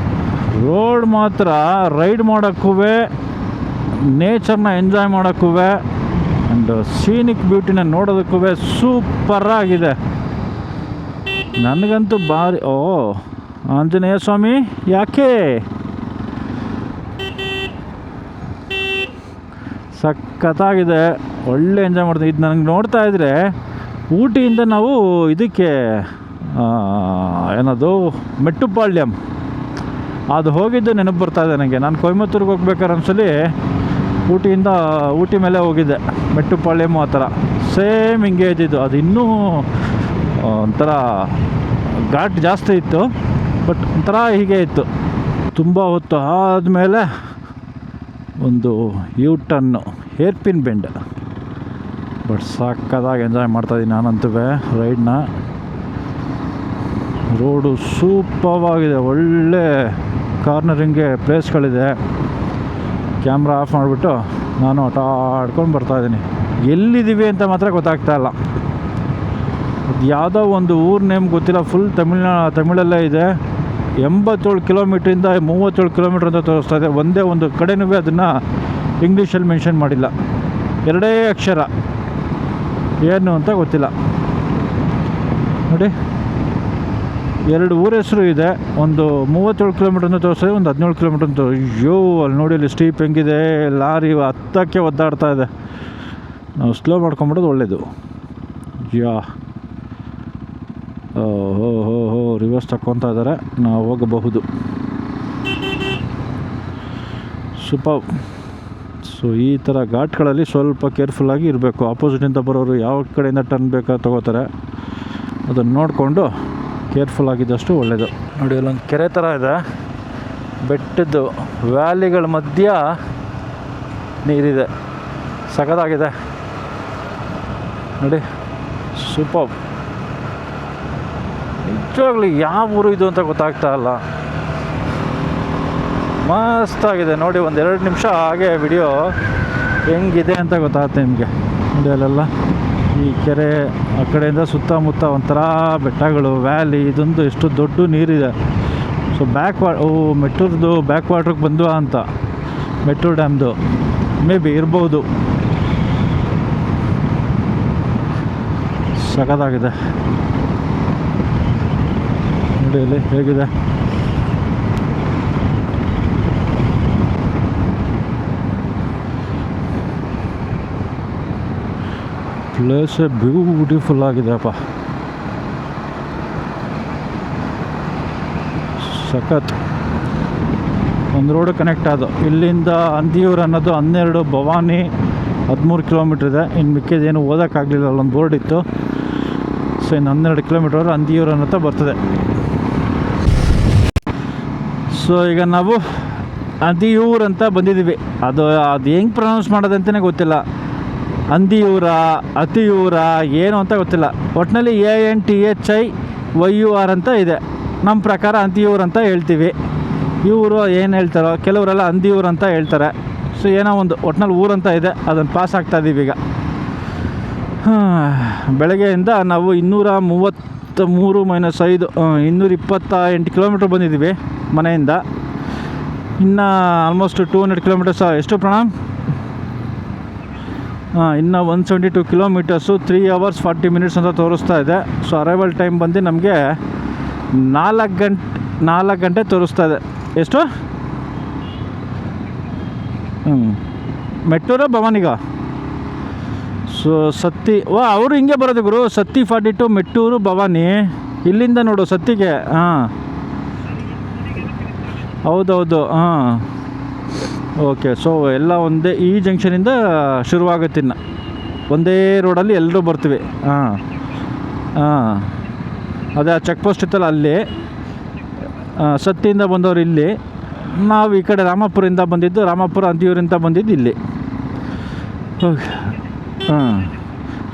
ರೋಡ್ ಮಾತ್ರ ರೈಡ್ ಮಾಡೋಕ್ಕೂ, ನೇಚರ್ನ ಎಂಜಾಯ್ ಮಾಡೋಕ್ಕೂ, ಆ್ಯಂಡ್ ಸೀನಿಕ್ ಬ್ಯೂಟಿನ ನೋಡೋದಕ್ಕೂ ಸೂಪರಾಗಿದೆ. ನನಗಂತೂ ಭಾರಿ. ಓ ಆಂಜನೇಯ ಸ್ವಾಮಿ, ಯಾಕೆ ಸಖತ್ತಾಗಿದೆ. ಒಳ್ಳೆ ಎಂಜಾಯ್ ಮಾಡ್ತೀನಿ. ಇದು ನನಗೆ ನೋಡ್ತಾ ಇದ್ದರೆ ಊಟಿಯಿಂದ ನಾವು ಇದಕ್ಕೆ ಏನದು ಮೆಟ್ಟುಪಾಳ್ಯಂ ಅದು ಹೋಗಿದ್ದು ನೆನಪು ಬರ್ತಾಯಿದೆ ನನಗೆ. ನಾನು ಕೊಯಮತ್ತೂರಿಗೆ ಹೋಗ್ಬೇಕಾದ್ರೆ ಒಂದ್ಸಲಿ ಊಟಿ ಮೇಲೆ ಹೋಗಿದ್ದೆ. ಮೆಟ್ಟುಪಾಳ್ಯಂ ಆ ಥರ ಸೇಮ್ ಹಿಂಗೆ ಇದ್ದಿದ್ದು. ಅದು ಇನ್ನೂ ಒಂಥರ ಘಾಟ್ ಜಾಸ್ತಿ ಇತ್ತು, ಬಟ್ ಒಂಥರ ಹೀಗೆ ಇತ್ತು. ತುಂಬ ಹೊತ್ತು ಆದಮೇಲೆ ಒಂದು U turn, hairpin bend. But ಸಕ್ಕದಾಗಿ ಎಂಜಾಯ್ ಮಾಡ್ತಾಯಿದ್ದೀನಿ ನಾನಂತೂ ರೈಡ್ನ. ರೋಡು ಸೂಪರ್ವಾಗಿದೆ, ಒಳ್ಳೆ ಕಾರ್ನರಿಂಗ್ಗೆ ಪ್ಲೇಸ್ಗಳಿದೆ. ಕ್ಯಾಮ್ರಾ ಆಫ್ ಮಾಡಿಬಿಟ್ಟು ನಾನು ಆಡ್ಕೊಂಡು ಬರ್ತಾಯಿದ್ದೀನಿ. ಎಲ್ಲಿದ್ದೀವಿ ಅಂತ ಮಾತ್ರ ಗೊತ್ತಾಗ್ತಾಯಿಲ್ಲ. ಅದು ಯಾವುದೋ ಒಂದು ಊರ ನೇಮ್ ಗೊತ್ತಿಲ್ಲ, ಫುಲ್ ತಮಿಳಲ್ಲೇ ಇದೆ. 87 ಕಿಲೋಮೀಟ್ರಿಂದ 37 ಕಿಲೋಮೀಟ್ರ್ ಅಂತ ತೋರಿಸ್ತಾ ಇದೆ. ಒಂದೇ ಒಂದು ಕಡೆನೂ ಅದನ್ನು ಇಂಗ್ಲೀಷಲ್ಲಿ ಮೆನ್ಷನ್ ಮಾಡಿಲ್ಲ, 2 ಅಕ್ಷರ, ಏನು ಅಂತ ಗೊತ್ತಿಲ್ಲ. ನೋಡಿ, 2 ಊರ ಹೆಸರು ಇದೆ. ಒಂದು 37 ಕಿಲೋಮೀಟ್ರ್ ಅಂತ ತೋರಿಸ್ತಾ ಇದೆ, ಒಂದು 17 ಕಿಲೋಮೀಟ್ರ್ ಅಂತ. ಅಯ್ಯೋ, ಅಲ್ಲಿ ನೋಡಿ, ಇಲ್ಲಿ ಸ್ಟೀಪ್ ಹೆಂಗಿದೆ, ಲಾರಿ ಹತ್ತಕ್ಕೆ ಒದ್ದಾಡ್ತಾ ಇದೆ. ನಾವು ಸ್ಲೋ ಮಾಡ್ಕೊಂಬಿಡೋದು ಒಳ್ಳೆಯದು. ಓಹೋ ರಿವರ್ಸ್ ತಗೊತಾ ಇದ್ದಾರೆ, ನಾವು ಹೋಗಬಹುದು. ಸೂಪರ್. ಸೊ ಈ ಥರ ಘಾಟ್ಗಳಲ್ಲಿ ಸ್ವಲ್ಪ ಕೇರ್ಫುಲ್ಲಾಗಿ ಇರಬೇಕು. ಆಪೋಸಿಟಿಂದ ಬರೋರು ಯಾವ ಕಡೆಯಿಂದ ಟರ್ನ್ ಬೇಕಾದ್ರೆ ತೊಗೋತಾರೆ, ಅದನ್ನು ನೋಡಿಕೊಂಡು ಕೇರ್ಫುಲ್ಲಾಗಿದ್ದಷ್ಟು ಒಳ್ಳೆಯದು. ನೋಡಿ, ಅಲ್ಲೊಂದು ಕೆರೆ ಥರ ಇದೆ, ಬೆಟ್ಟದ್ದು ವ್ಯಾಲಿಗಳ ಮಧ್ಯ ನೀರಿದೆ, ಸಖತ್ತಾಗಿದೆ ನೋಡಿ, ಸೂಪರ್. ನಿಜವಾಗ್ಲೂ ಯಾವ ಊರು ಇದು ಅಂತ ಗೊತ್ತಾಗ್ತಾ ಇಲ್ಲ, ಮಸ್ತಾಗಿದೆ ನೋಡಿ. 1-2 ನಿಮಿಷ ಹಾಗೆ ವಿಡಿಯೋ ಹೆಂಗಿದೆ ಅಂತ ಗೊತ್ತಾಗುತ್ತೆ ನಿಮಗೆ. ನೋಡಿ, ಅಲ್ಲೆಲ್ಲ ಈ ಕೆರೆ, ಆ ಕಡೆಯಿಂದ ಸುತ್ತಮುತ್ತ ಒಂಥರ ಬೆಟ್ಟಗಳು, ವ್ಯಾಲಿ, ಇದೊಂದು ಎಷ್ಟು ದೊಡ್ಡ ನೀರಿದೆ. ಸೊ ಮೆಟ್ಟೂರ್ದು ಬ್ಯಾಕ್ ವಾಟ್ರಿಗೆ ಬಂದ್ವಾ ಅಂತ, ಮೆಟ್ಟೂರು ಡ್ಯಾಮ್ದು ಮೇ ಬಿ ಇರ್ಬೋದು. ಸಖತ್ತಾಗಿದೆ ನೋಡಿ, ಇಲ್ಲಿ ಹೇಗಿದೆ. ಪ್ಲೇಸ್ ಬ್ಯೂಟಿಫುಲ್ ಆಗಿದೆಯಪ್ಪ, ಸಖತ್. ಒಂದು ರೋಡ್ ಕನೆಕ್ಟ್ ಆದವು, ಇಲ್ಲಿಂದ ಅಂದಿಯೂರು ಅನ್ನೋದು 12, ಭವಾನಿ 13 ಕಿಲೋಮೀಟ್ರ್ ಇದೆ. ಇನ್ನು ಮಿಕ್ಕಿದೇನು ಓದೋಕ್ಕಾಗಲಿಲ್ಲ, ಅಲ್ಲೊಂದು ಬೋರ್ಡ್ ಇತ್ತು. ಸೊ ಇನ್ನು 12 ಕಿಲೋಮೀಟ್ರ್ ಅಂದಿಯೂರು ಅನ್ನೋತ ಬರ್ತದೆ. ಸೊ ಈಗ ನಾವು ಅಂದಿಯೂರು ಅಂತ ಬಂದಿದ್ದೀವಿ. ಅದು ಹೆಂಗೆ ಪ್ರೊನೌನ್ಸ್ ಮಾಡೋದಂತಲೇ ಗೊತ್ತಿಲ್ಲ. ಅಂದಿಯೂರ, ಅತಿಯೂರ, ಏನು ಅಂತ ಗೊತ್ತಿಲ್ಲ. ಒಟ್ಟಿನಲ್ಲಿ ANTHIYUR ಅಂತ ಇದೆ. ನಮ್ಮ ಪ್ರಕಾರ ಅಂತಿಯೂರು ಅಂತ ಹೇಳ್ತೀವಿ. ಇವರು ಏನು ಹೇಳ್ತಾರೋ, ಕೆಲವರೆಲ್ಲ ಅಂದಿಯೂರು ಅಂತ ಹೇಳ್ತಾರೆ. ಸೊ ಏನೋ ಒಂದು ಒಟ್ಟಿನಲ್ಲಿ ಊರಂತ ಇದೆ, ಅದನ್ನು ಪಾಸ್ ಆಗ್ತಾಯಿದ್ದೀವಿ ಈಗ. ಬೆಳಗ್ಗೆಯಿಂದ ನಾವು 233 - 5 228 ಕಿಲೋಮೀಟ್ರ್ ಬಂದಿದ್ದೀವಿ ಮನೆಯಿಂದ. ಇನ್ನು ಆಲ್ಮೋಸ್ಟ್ 200 ಕಿಲೋಮೀಟರ್ಸ್. ಎಷ್ಟು ಪ್ರಣಾಮ್? ಇನ್ನು 172 ಕಿಲೋಮೀಟರ್ಸು, 3 hours 40 minutes ಅಂತ ತೋರಿಸ್ತಾ ಇದೆ. ಸೊ ಅರೈವಲ್ ಟೈಮ್ ಬಂದು ನಮಗೆ 4 ಗಂಟೆ ತೋರಿಸ್ತಾ ಇದೆ. ಎಷ್ಟು? ಮೆಟ್ಟೂರ ಭವಾನಿಗ? ಸೊ ಸತ್ತಿ, ಅವರು ಹಿಂಗೆ ಬರೋದು ಗುರು, ಸತ್ತಿ 42, ಮೆಟ್ಟೂರು, ಭವಾನಿ. ಇಲ್ಲಿಂದ ನೋಡು ಸತ್ತಿಗೆ. ಹೌದೌದು. ಓಕೆ. ಸೊ ಎಲ್ಲ ಒಂದೇ, ಈ ಜಂಕ್ಷನಿಂದ ಶುರುವಾಗುತ್ತೆ. ಇನ್ನು ಒಂದೇ ರೋಡಲ್ಲಿ ಎಲ್ಲರೂ ಬರ್ತೀವಿ. ಅದೇ ಆ ಚೆಕ್ ಪೋಸ್ಟ್ ಇತ್ತಲ್ಲ, ಅಲ್ಲಿ ಸತ್ತಿಯಿಂದ ಬಂದವರು ಇಲ್ಲಿ. ನಾವು ಈ ಕಡೆ ರಾಮಪುರದಿಂದ ಬಂದಿದ್ದು, ರಾಮಪುರ ಅಂತಿಯೂರಿಂದ ಬಂದಿದ್ದು ಇಲ್ಲಿ.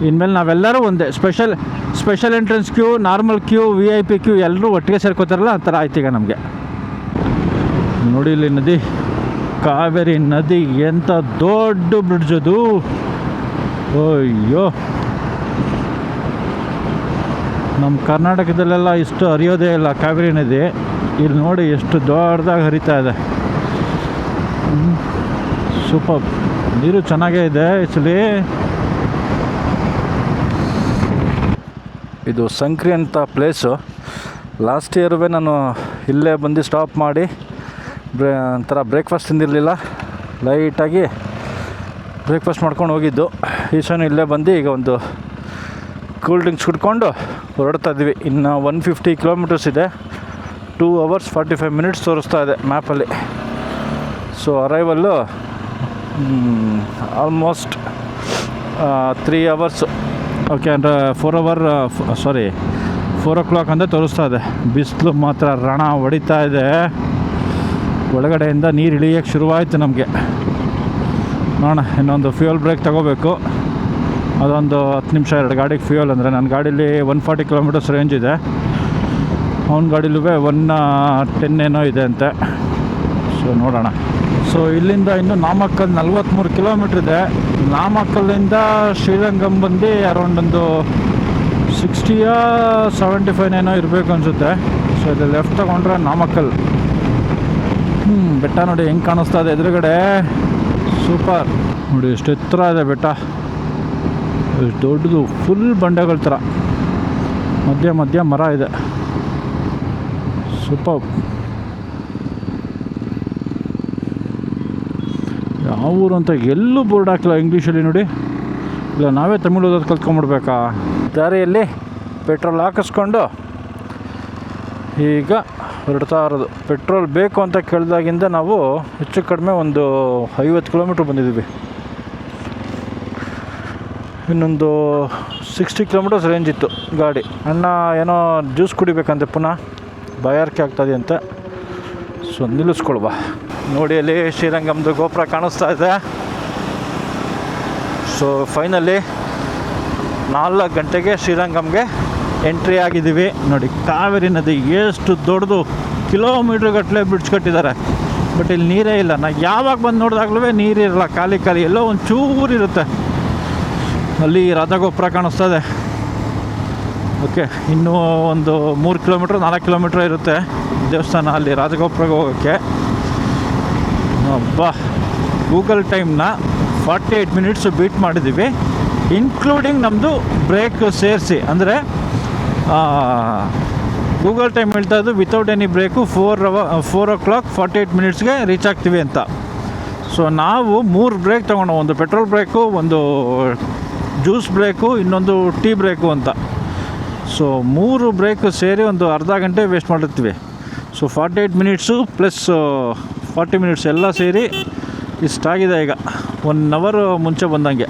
ಇನ್ಮೇಲೆ ನಾವೆಲ್ಲರೂ ಒಂದೇ. Special entrance queue, normal queue, VIP queue ಎಲ್ಲರೂ ಒಟ್ಟಿಗೆ ಸೇರ್ಕೋತಾರಲ್ಲ, ಆ ಥರ ಆಯ್ತು ಈಗ ನಮಗೆ. ನೋಡಿ ಇಲ್ಲಿ ನದಿ, ಕಾವೇರಿ ನದಿ, ಎಂಥ ದೊಡ್ಡ ಬ್ರಿಡ್ಜ್ ಅದು. ಅಯ್ಯೋ, ನಮ್ಮ ಕರ್ನಾಟಕದಲ್ಲೆಲ್ಲ ಇಷ್ಟು ಹರಿಯೋದೇ ಇಲ್ಲ ಕಾವೇರಿ ನದಿ. ಇಲ್ಲಿ ನೋಡಿ ಎಷ್ಟು ದೊಡ್ಡದಾಗಿ ಹರಿತಾ ಇದೆ. ಸೂಪರ್. ನೀರು ಚೆನ್ನಾಗೇ ಇದೆ ಆ್ಯಕ್ಚುಲಿ. ಇದು ಸಂಕ್ರಿ ಅಂತ ಪ್ಲೇಸು. ಲಾಸ್ಟ್ ಇಯರ್ವೇ ನಾನು ಇಲ್ಲೇ ಬಂದು ಸ್ಟಾಪ್ ಮಾಡಿ ಒಂಥರ ಬ್ರೇಕ್ಫಾಸ್ಟ್ ತಿಂದಿರಲಿಲ್ಲ, ಲೈಟಾಗಿ ಬ್ರೇಕ್ಫಾಸ್ಟ್ ಮಾಡ್ಕೊಂಡು ಹೋಗಿದ್ದು. ಈಶಾನು ಇಲ್ಲೇ ಬಂದು ಈಗ ಒಂದು ಕೂಲ್ ಡ್ರಿಂಕ್ಸ್ ಕುಡ್ಕೊಂಡು ಹೊರಡ್ತಾ ಇದ್ವಿ. ಇನ್ನು 150 ಕಿಲೋಮೀಟರ್ಸ್ ಇದೆ, 2 hours 45 minutes ತೋರಿಸ್ತಾ ಇದೆ ಮ್ಯಾಪಲ್ಲಿ. So arrival almost 3 hours. Okay, ಅಂದರೆ 4 hour 4 ಅಂತ ತೋರಿಸ್ತಾ ಇದೆ. ಬಿಸಿಲು ಮಾತ್ರ ರಣ ಹೊಡಿತಾ ಇದೆ. ಒಳಗಡೆಯಿಂದ ನೀರು ಇಳಿಯೋಕ್ಕೆ ಶುರುವಾಯಿತು ನಮಗೆ. ನೋಡೋಣ, ಇನ್ನೊಂದು ಫ್ಯೂಯಲ್ ಬ್ರೇಕ್ ತೊಗೋಬೇಕು. ಅದೊಂದು 10 ನಿಮಿಷ 2 ಗಾಡಿಗೆ ಫ್ಯೂಯಲ್. ಅಂದರೆ ನನ್ನ ಗಾಡೀಲಿ 140 ಕಿಲೋಮೀಟರ್ಸ್ ರೇಂಜ್ ಇದೆ, ಅವನ ಗಾಡೀಲೂ 110 ಏನೋ ಇದೆ ಅಂತೆ. ಸೊ ನೋಡೋಣ. ಸೊ ಇಲ್ಲಿಂದ ಇನ್ನು ನಾಮಕ್ಕಲ್ 43 ಕಿಲೋಮೀಟ್ರ್ ಇದೆ. ನಾಮಕ್ಕಲ್ಲಿಂದ ಶ್ರೀರಂಗಂ ಬಂದು ಅರೌಂಡ್ ಒಂದು 60-75 ಏನೋ ಇರಬೇಕು ಅನಿಸುತ್ತೆ. ಸೊ ಇಲ್ಲಿ ಲೆಫ್ಟ್ ತೊಗೊಂಡ್ರೆ ನಾಮಕ್ಕಲ್. ಬೆಟ್ಟ ನೋಡಿ ಹೆಂಗೆ ಕಾಣಿಸ್ತಾ ಇದೆ ಎದುರುಗಡೆ. ಸೂಪರ್ ನೋಡಿ, ಎಷ್ಟು ಎತ್ತರ ಇದೆ ಬೆಟ್ಟ, ಎಷ್ಟು ದೊಡ್ಡದು, ಫುಲ್ ಬಂಡೆಗಳ ಥರ. ಮಧ್ಯ ಮರ ಇದೆ. ಸೂಪರ್. ಯಾವ ಊರು ಅಂತ ಎಲ್ಲೂ ಬೋರ್ಡ್ ಹಾಕಿಲ್ಲ ಇಂಗ್ಲೀಷಲ್ಲಿ ನೋಡಿ. ಇಲ್ಲ ನಾವೇ ತಮಿಳು ಓದೋದು ಕಲ್ತ್ಕೊಂಡ್ಬಿಡ್ಬೇಕಾ? ದಾರಿಯಲ್ಲಿ ಪೆಟ್ರೋಲ್ ಹಾಕಿಸ್ಕೊಂಡು ಈಗ ಹೊರಡ್ತಾ ಇರೋದು. ಪೆಟ್ರೋಲ್ ಬೇಕು ಅಂತ ಕೇಳಿದಾಗಿಂದ ನಾವು ಹೆಚ್ಚು ಕಡಿಮೆ ಒಂದು 50 ಕಿಲೋಮೀಟ್ರ್ ಬಂದಿದ್ದೀವಿ. ಇನ್ನೊಂದು 60 ಕಿಲೋಮೀಟರ್ಸ್ ರೇಂಜ್ ಇತ್ತು ಗಾಡಿ. ಅಣ್ಣ ಏನೋ ಜ್ಯೂಸ್ ಕುಡಿಬೇಕಂತೆ, ಪುನಃ ಬಾಯಾರಿಕೆ ಆಗ್ತದೆ ಅಂತ. ಸೊ ನಿಲ್ಲಿಸ್ಕೊಳ್ಬಾ. ನೋಡಿ ಅಲ್ಲಿ ಶ್ರೀರಂಗಮ್ದು ಗೋಪುರ ಕಾಣಿಸ್ತಾ ಇದೆ. ಸೊ ಫೈನಲಿ 4 ಗಂಟೆಗೆ ಶ್ರೀರಂಗಮ್ಗೆ ಎಂಟ್ರಿ ಆಗಿದ್ದೀವಿ. ನೋಡಿ ಕಾವೇರಿ ನದಿ ಎಷ್ಟು ದೊಡ್ಡದು, ಕಿಲೋಮೀಟ್ರ್ ಗಟ್ಟಲೆ ಬ್ರಿಡ್ಜ್ ಕಟ್ಟಿದ್ದಾರೆ. ಬಟ್ ಇಲ್ಲಿ ನೀರೇ ಇಲ್ಲ. ನಾ ಯಾವಾಗ ಬಂದು ನೋಡಿದಾಗಲೂ ನೀರಿರಲ್ಲ, ಖಾಲಿ ಎಲ್ಲೋ ಒಂದು ಚೂರು ಇರುತ್ತೆ. ಅಲ್ಲಿ ರಾಜಗೋಪುರ ಕಾಣಿಸ್ತಾ ಇದೆ. ಓಕೆ, ಇನ್ನೂ ಒಂದು 3 ಕಿಲೋಮೀಟ್ರ್ 4 ಕಿಲೋಮೀಟ್ರ್ ಇರುತ್ತೆ ದೇವಸ್ಥಾನ ಅಲ್ಲಿ ರಾಜಗೋಪುರಕ್ಕೆ ಹೋಗೋಕ್ಕೆ. ಅಬ್ಬಾ, ಗೂಗಲ್ ಟೈಮ್ನ 48 ಮಿನಿಟ್ಸು ಬೀಟ್ ಮಾಡಿದ್ದೀವಿ, ಇನ್ಕ್ಲೂಡಿಂಗ್ ನಮ್ಮದು ಬ್ರೇಕ್ ಸೇರಿಸಿ. ಅಂದರೆ ಗೂಗಲ್ ಟೈಮ್ ಹೇಳ್ತಾ ಇದ್ದು ವಿತೌಟ್ ಎನಿ ಬ್ರೇಕು 4 o'clock 48 ಮಿನಿಟ್ಸ್ಗೆ ರೀಚ್ ಆಗ್ತೀವಿ ಅಂತ. ಸೊ ನಾವು 3 ಬ್ರೇಕ್ ತೊಗೊಂಡು, ಒಂದು ಪೆಟ್ರೋಲ್ ಬ್ರೇಕು, ಒಂದು ಜ್ಯೂಸ್ ಬ್ರೇಕು, ಇನ್ನೊಂದು ಟೀ ಬ್ರೇಕು ಅಂತ. ಸೊ 3 ಬ್ರೇಕು ಸೇರಿ ಒಂದು ಅರ್ಧ ಗಂಟೆ ವೇಸ್ಟ್ ಮಾಡಿರ್ತೀವಿ. ಸೊ 48 ಮಿನಿಟ್ಸು ಪ್ಲಸ್ 40 ಮಿನಿಟ್ಸ್ ಎಲ್ಲ ಸೇರಿ ಇಷ್ಟಾಗಿದೆ ಈಗ, 1 ಅವರ್ ಮುಂಚೆ ಬಂದಂಗೆ.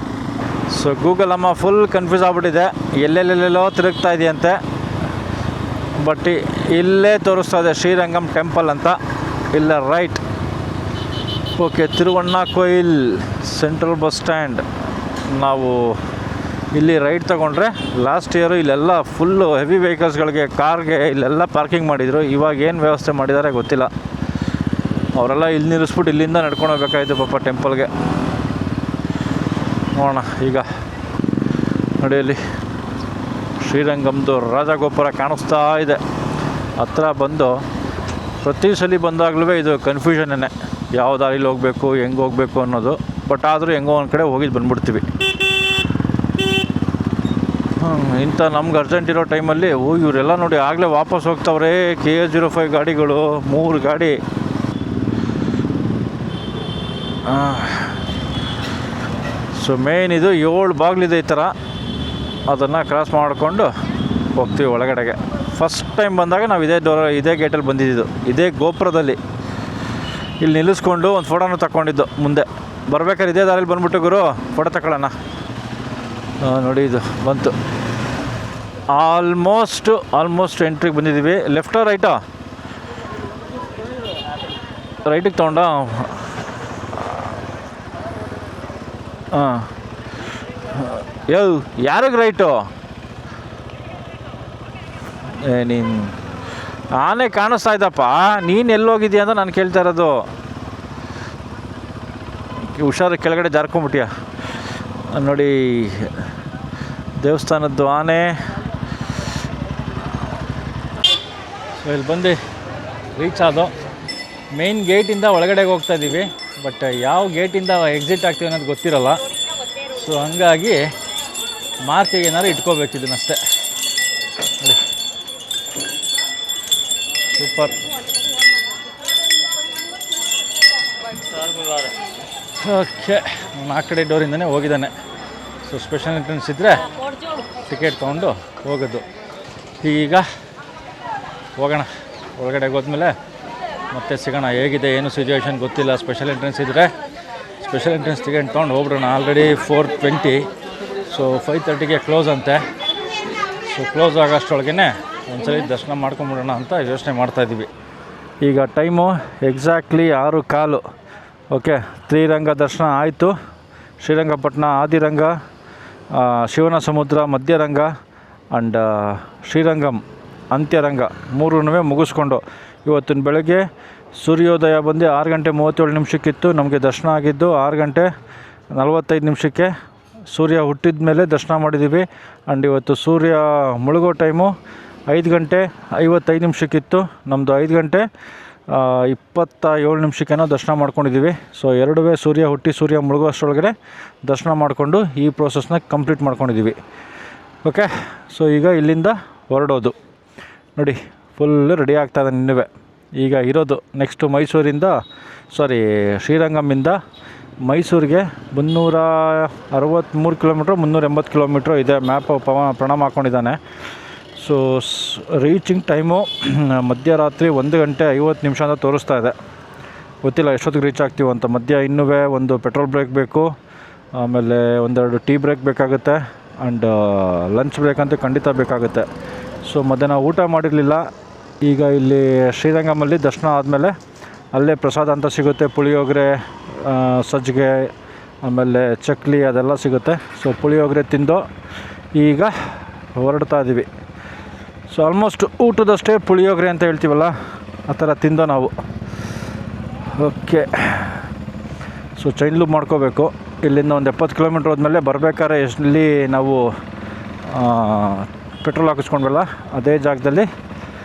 ಸೊ ಗೂಗಲ್ ಅಮ್ಮ ಫುಲ್ ಕನ್ಫ್ಯೂಸ್ ಆಗ್ಬಿಟ್ಟಿದೆ, ಎಲ್ಲೆಲ್ಲೆಲ್ಲೋ ತಿರುಗ್ತಾ ಇದೆಯಂತೆ. ಬಟ್ ಇಲ್ಲೇ ತೋರಿಸ್ತಾ ಇದೆ ಶ್ರೀರಂಗಂ ಟೆಂಪಲ್ ಅಂತ. ಇಲ್ಲ right. Okay, Tiruvannakoil central bus stand. ನಾವು ಇಲ್ಲಿ ರೈಟ್ ತೊಗೊಂಡ್ರೆ ಲಾಸ್ಟ್ ಇಯರು ಇಲ್ಲೆಲ್ಲ ಫುಲ್ಲು ಹೆವಿ ವೆಹಿಕಲ್ಸ್ಗಳಿಗೆ, ಕಾರ್ಗೆ ಇಲ್ಲೆಲ್ಲ ಪಾರ್ಕಿಂಗ್ ಮಾಡಿದರು. ಇವಾಗ ಏನು ವ್ಯವಸ್ಥೆ ಮಾಡಿದ್ದಾರೆ ಗೊತ್ತಿಲ್ಲ. ಅವರೆಲ್ಲ ಇಲ್ಲಿ ನಿಲ್ಲಿಸ್ಬಿಟ್ಟು ಇಲ್ಲಿಂದ ನಡ್ಕೊಂಡು ಹೋಗ್ಬೇಕಾಯ್ತು ಪಾಪ ಟೆಂಪಲ್ಗೆ. ನೋಡೋಣ ಈಗ. ನೋಡಿ ಅಲ್ಲಿ ಶ್ರೀರಂಗಮ್ದು ರಾಜಗೋಪುರ ಕಾಣಿಸ್ತಾ ಇದೆ. ಹತ್ರ ಬಂದು ಪ್ರತಿ ಸಲ ಬಂದಾಗಲೂ ಇದು ಕನ್ಫ್ಯೂಷನ್ನೇ, ಯಾವ ದಾರಿಲಿ ಹೋಗಬೇಕು, ಹೆಂಗೆ ಹೋಗಬೇಕು ಅನ್ನೋದು. ಬಟ್ ಆದರೂ ಹೆಂಗೋ ಒಂದು ಕಡೆ ಹೋಗಿದ್ದು ಬಂದ್ಬಿಡ್ತೀವಿ. ಇಂಥ ನಮ್ಗೆ ಅರ್ಜೆಂಟ್ ಇರೋ ಟೈಮಲ್ಲಿ ಇವರೆಲ್ಲ ನೋಡಿ ಆಗಲೇ ವಾಪಸ್ ಹೋಗ್ತಾವ್ರೆ. KA05 ಗಾಡಿಗಳು 3 ಗಾಡಿ. ಸೊ ಮೇನ್ ಇದು 7 ಬಾಗಿಲಿದೆ ಈ ಥರ, ಅದನ್ನು ಕ್ರಾಸ್ ಮಾಡಿಕೊಂಡು ಹೋಗ್ತೀವಿ ಒಳಗಡೆಗೆ. ಫಸ್ಟ್ ಟೈಮ್ ಬಂದಾಗ ನಾವು ಇದೇ ಗೇಟಲ್ಲಿ ಬಂದಿದ್ದು, ಇದೇ ಗೋಪುರದಲ್ಲಿ. ಇಲ್ಲಿ ನಿಲ್ಲಿಸ್ಕೊಂಡು ಒಂದು ಫೋಟೋನ ತಗೊಂಡಿದ್ದು. ಮುಂದೆ ಬರ್ಬೇಕಾದ್ರೆ ಇದೇ ದಾರಿಲಿ ಬಂದ್ಬಿಟ್ಟು ಗುರು ಫೋಟೋ ತಗೊಳ್ಳೋಣ. ನೋಡಿ ಇದು ಬಂತು. ಆಲ್ಮೋಸ್ಟ್ ಎಂಟ್ರಿಗೆ ಬಂದಿದ್ದೀವಿ. ಲೆಫ್ಟೋ ರೈಟೋ? ರೈಟಿಗೆ ತೊಗೊಂಡ. ಹಾಂ, ಯಾರಿಗೆ ರೈಟು? ನೀನು ಆನೆ ಕಾಣಿಸ್ತಾ ಇದ್ದಪ್ಪ, ನೀನು ಎಲ್ಲೋಗಿದ್ಯಾ ಅಂತ ನಾನು ಕೇಳ್ತಾ ಇರೋದು. ಹುಷಾರು, ಕೆಳಗಡೆ ಜಾರ್ಕೊಂಬಿಟ್ಯಾ. ನೋಡಿ ದೇವಸ್ಥಾನದ್ದು ಆನೆ. ಸೊ ಇಲ್ಲಿ ಬಂದು ರೀಚ್ ಆದೋ. ಮೇನ್ ಗೇಟಿಂದ ಒಳಗಡೆಗೆ ಹೋಗ್ತಾ ಇದ್ದೀವಿ. ಬಟ್ ಯಾವ ಗೇಟಿಂದ ಎಕ್ಸಿಟ್ ಆಗ್ತೀವಿ ಅನ್ನೋದು ಗೊತ್ತಿರಲ್ಲ. ಸೊ ಹಂಗಾಗಿ ಮಾರ್ಕಿಗೆ ಏನಾದ್ರು ಇಟ್ಕೋಬೇಕು ಇದನ್ನಷ್ಟೇ. ನೋಡಿ ಸೂಪರ್. ಓಕೆ, ಆ ಕಡೆ ಡೋರಿಂದನೇ ಹೋಗಿದ್ದಾನೆ. ಸೊ ಸ್ಪೆಷಲ್ ಎಂಟ್ರೆನ್ಸ್ ಇದ್ದರೆ ಟಿಕೆಟ್ ತೊಗೊಂಡು ಹೋಗೋದು. ಈಗ ಹೋಗೋಣ, ಒಳಗಡೆ ಹೋದ್ಮೇಲೆ ಮತ್ತೆ ಸಿಗೋಣ. ಹೇಗಿದೆ ಏನು ಸಿಚುವೇಶನ್ ಗೊತ್ತಿಲ್ಲ. ಸ್ಪೆಷಲ್ ಎಂಟ್ರೆನ್ಸ್ ಇದ್ದರೆ ಸ್ಪೆಷಲ್ ಎಂಟ್ರೆನ್ಸ್ ಟಿಕೆಟ್ ತೊಗೊಂಡು ಹೋಗ್ಬಿಡೋಣ. ಆಲ್ರೆಡಿ 4:20. ಸೊ 5:30ಗೆ ಕ್ಲೋಸ್ ಅಂತೆ. ಸೊ ಕ್ಲೋಸ್ ಆಗೋಷ್ಟೊಳಗೇ ಒಂದ್ಸಲಿ ದರ್ಶನ ಮಾಡ್ಕೊಂಬಿಡೋಣ ಅಂತ ಯೋಚನೆ ಮಾಡ್ತಾಯಿದ್ದೀವಿ. ಈಗ ಟೈಮು ಎಕ್ಸಾಕ್ಟ್ಲಿ 6:15. ಓಕೆ, ತ್ರಿರಂಗ ದರ್ಶನ ಆಯಿತು. ಶ್ರೀರಂಗಪಟ್ಟಣ, ಆದಿರಂಗ, ಶಿವನ ಸಮುದ್ರ ಮಧ್ಯರಂಗ ಆ್ಯಂಡ್ ಶ್ರೀರಂಗಂ ಅಂತ್ಯರಂಗ ಮೂರನ್ನೂ ಮುಗಿಸ್ಕೊಂಡು ಇವತ್ತಿನ ಬೆಳಗ್ಗೆ ಸೂರ್ಯೋದಯ ಬಂದು 6:37 ನಮಗೆ ದರ್ಶನ ಆಗಿದ್ದು 6:45 ಸೂರ್ಯ ಹುಟ್ಟಿದ ಮೇಲೆ ದರ್ಶನ ಮಾಡಿದ್ದೀವಿ. ಆ್ಯಂಡ್ ಇವತ್ತು ಸೂರ್ಯ ಮುಳುಗೋ ಟೈಮು 5:55 ನಮ್ಮದು 5:27 ದರ್ಶನ ಮಾಡ್ಕೊಂಡಿದ್ದೀವಿ. ಸೊ ಎರಡೂ ಸೂರ್ಯ ಹುಟ್ಟಿ ಸೂರ್ಯ ಮುಳುಗೋ ಅಷ್ಟರೊಳಗಡೆ ದರ್ಶನ ಮಾಡಿಕೊಂಡು ಈ ಪ್ರೋಸೆಸ್ನ ಕಂಪ್ಲೀಟ್ ಮಾಡ್ಕೊಂಡಿದ್ದೀವಿ. ಓಕೆ, ಸೊ ಈಗ ಇಲ್ಲಿಂದ ಹೊರಡೋದು ನೋಡಿ, ಫುಲ್ಲು ರೆಡಿ ಆಗ್ತಾಯಿದೆ ಇನ್ನೂ. ಈಗ ಇರೋದು ನೆಕ್ಸ್ಟು ಶ್ರೀರಂಗಮಿಂದ ಮೈಸೂರಿಗೆ 363 ಕಿಲೋಮೀಟ್ರ್ 380 ಕಿಲೋಮೀಟ್ರ್ ಇದೆ. ಮ್ಯಾಪ್ ಪ್ರಣಾಮ ಹಾಕ್ಕೊಂಡಿದ್ದಾನೆ. ಸೊ ರೀಚಿಂಗ್ ಟೈಮು ಮಧ್ಯರಾತ್ರಿ 1:50 ಅಂತ ತೋರಿಸ್ತಾ ಇದೆ. ಗೊತ್ತಿಲ್ಲ ಎಷ್ಟೊತ್ತಿಗೆ ರೀಚ್ ಆಗ್ತೀವಿ ಅಂತ. ಮಧ್ಯ ಇನ್ನೂ ಒಂದು ಪೆಟ್ರೋಲ್ ಬ್ರೇಕ್ ಬೇಕು, ಆಮೇಲೆ ಒಂದೆರಡು ಟೀ ಬ್ರೇಕ್ ಬೇಕಾಗುತ್ತೆ, ಆ್ಯಂಡ್ ಲಂಚ್ ಬ್ರೇಕ್ ಅಂತೂ ಖಂಡಿತ ಬೇಕಾಗುತ್ತೆ. ಸೊ ಮಧ್ಯಾಹ್ನ ಊಟ ಮಾಡಿರಲಿಲ್ಲ. ಈಗ ಇಲ್ಲಿ ಶ್ರೀರಂಗಮಲ್ಲಿ ದರ್ಶನ ಆದಮೇಲೆ ಅಲ್ಲೇ ಪ್ರಸಾದ ಅಂತ ಸಿಗುತ್ತೆ, ಪುಳಿಯೋಗರೆ, ಸಜ್ಜಿಗೆ, ಆಮೇಲೆ ಚಕ್ಲಿ ಅದೆಲ್ಲ ಸಿಗುತ್ತೆ. ಸೊ ಪುಳಿಯೋಗರೆ ತಿಂದು ಈಗ ಹೊರಡ್ತಾ ಇದ್ದೀವಿ. ಸೊ ಆಲ್ಮೋಸ್ಟ್ ಊಟದಷ್ಟೇ ಪುಳಿಯೋಗರೆ ಅಂತ ಹೇಳ್ತೀವಲ್ಲ, ಆ ಥರ ತಿಂದೋ ನಾವು. ಓಕೆ, ಸೊ ಚೈನ್ ಲೂಪ್ ಮಾಡ್ಕೋಬೇಕು. ಇಲ್ಲಿಂದ ಒಂದು 70 ಕಿಲೋಮೀಟ್ರ್ ಹೋದ್ಮೇಲೆ ಬರಬೇಕಾದ್ರೆ ಎಲ್ಲಿ ನಾವು ಪೆಟ್ರೋಲ್ ಹಾಕಿಸ್ಕೊಂಡ್ವಲ್ಲ ಅದೇ ಜಾಗದಲ್ಲಿ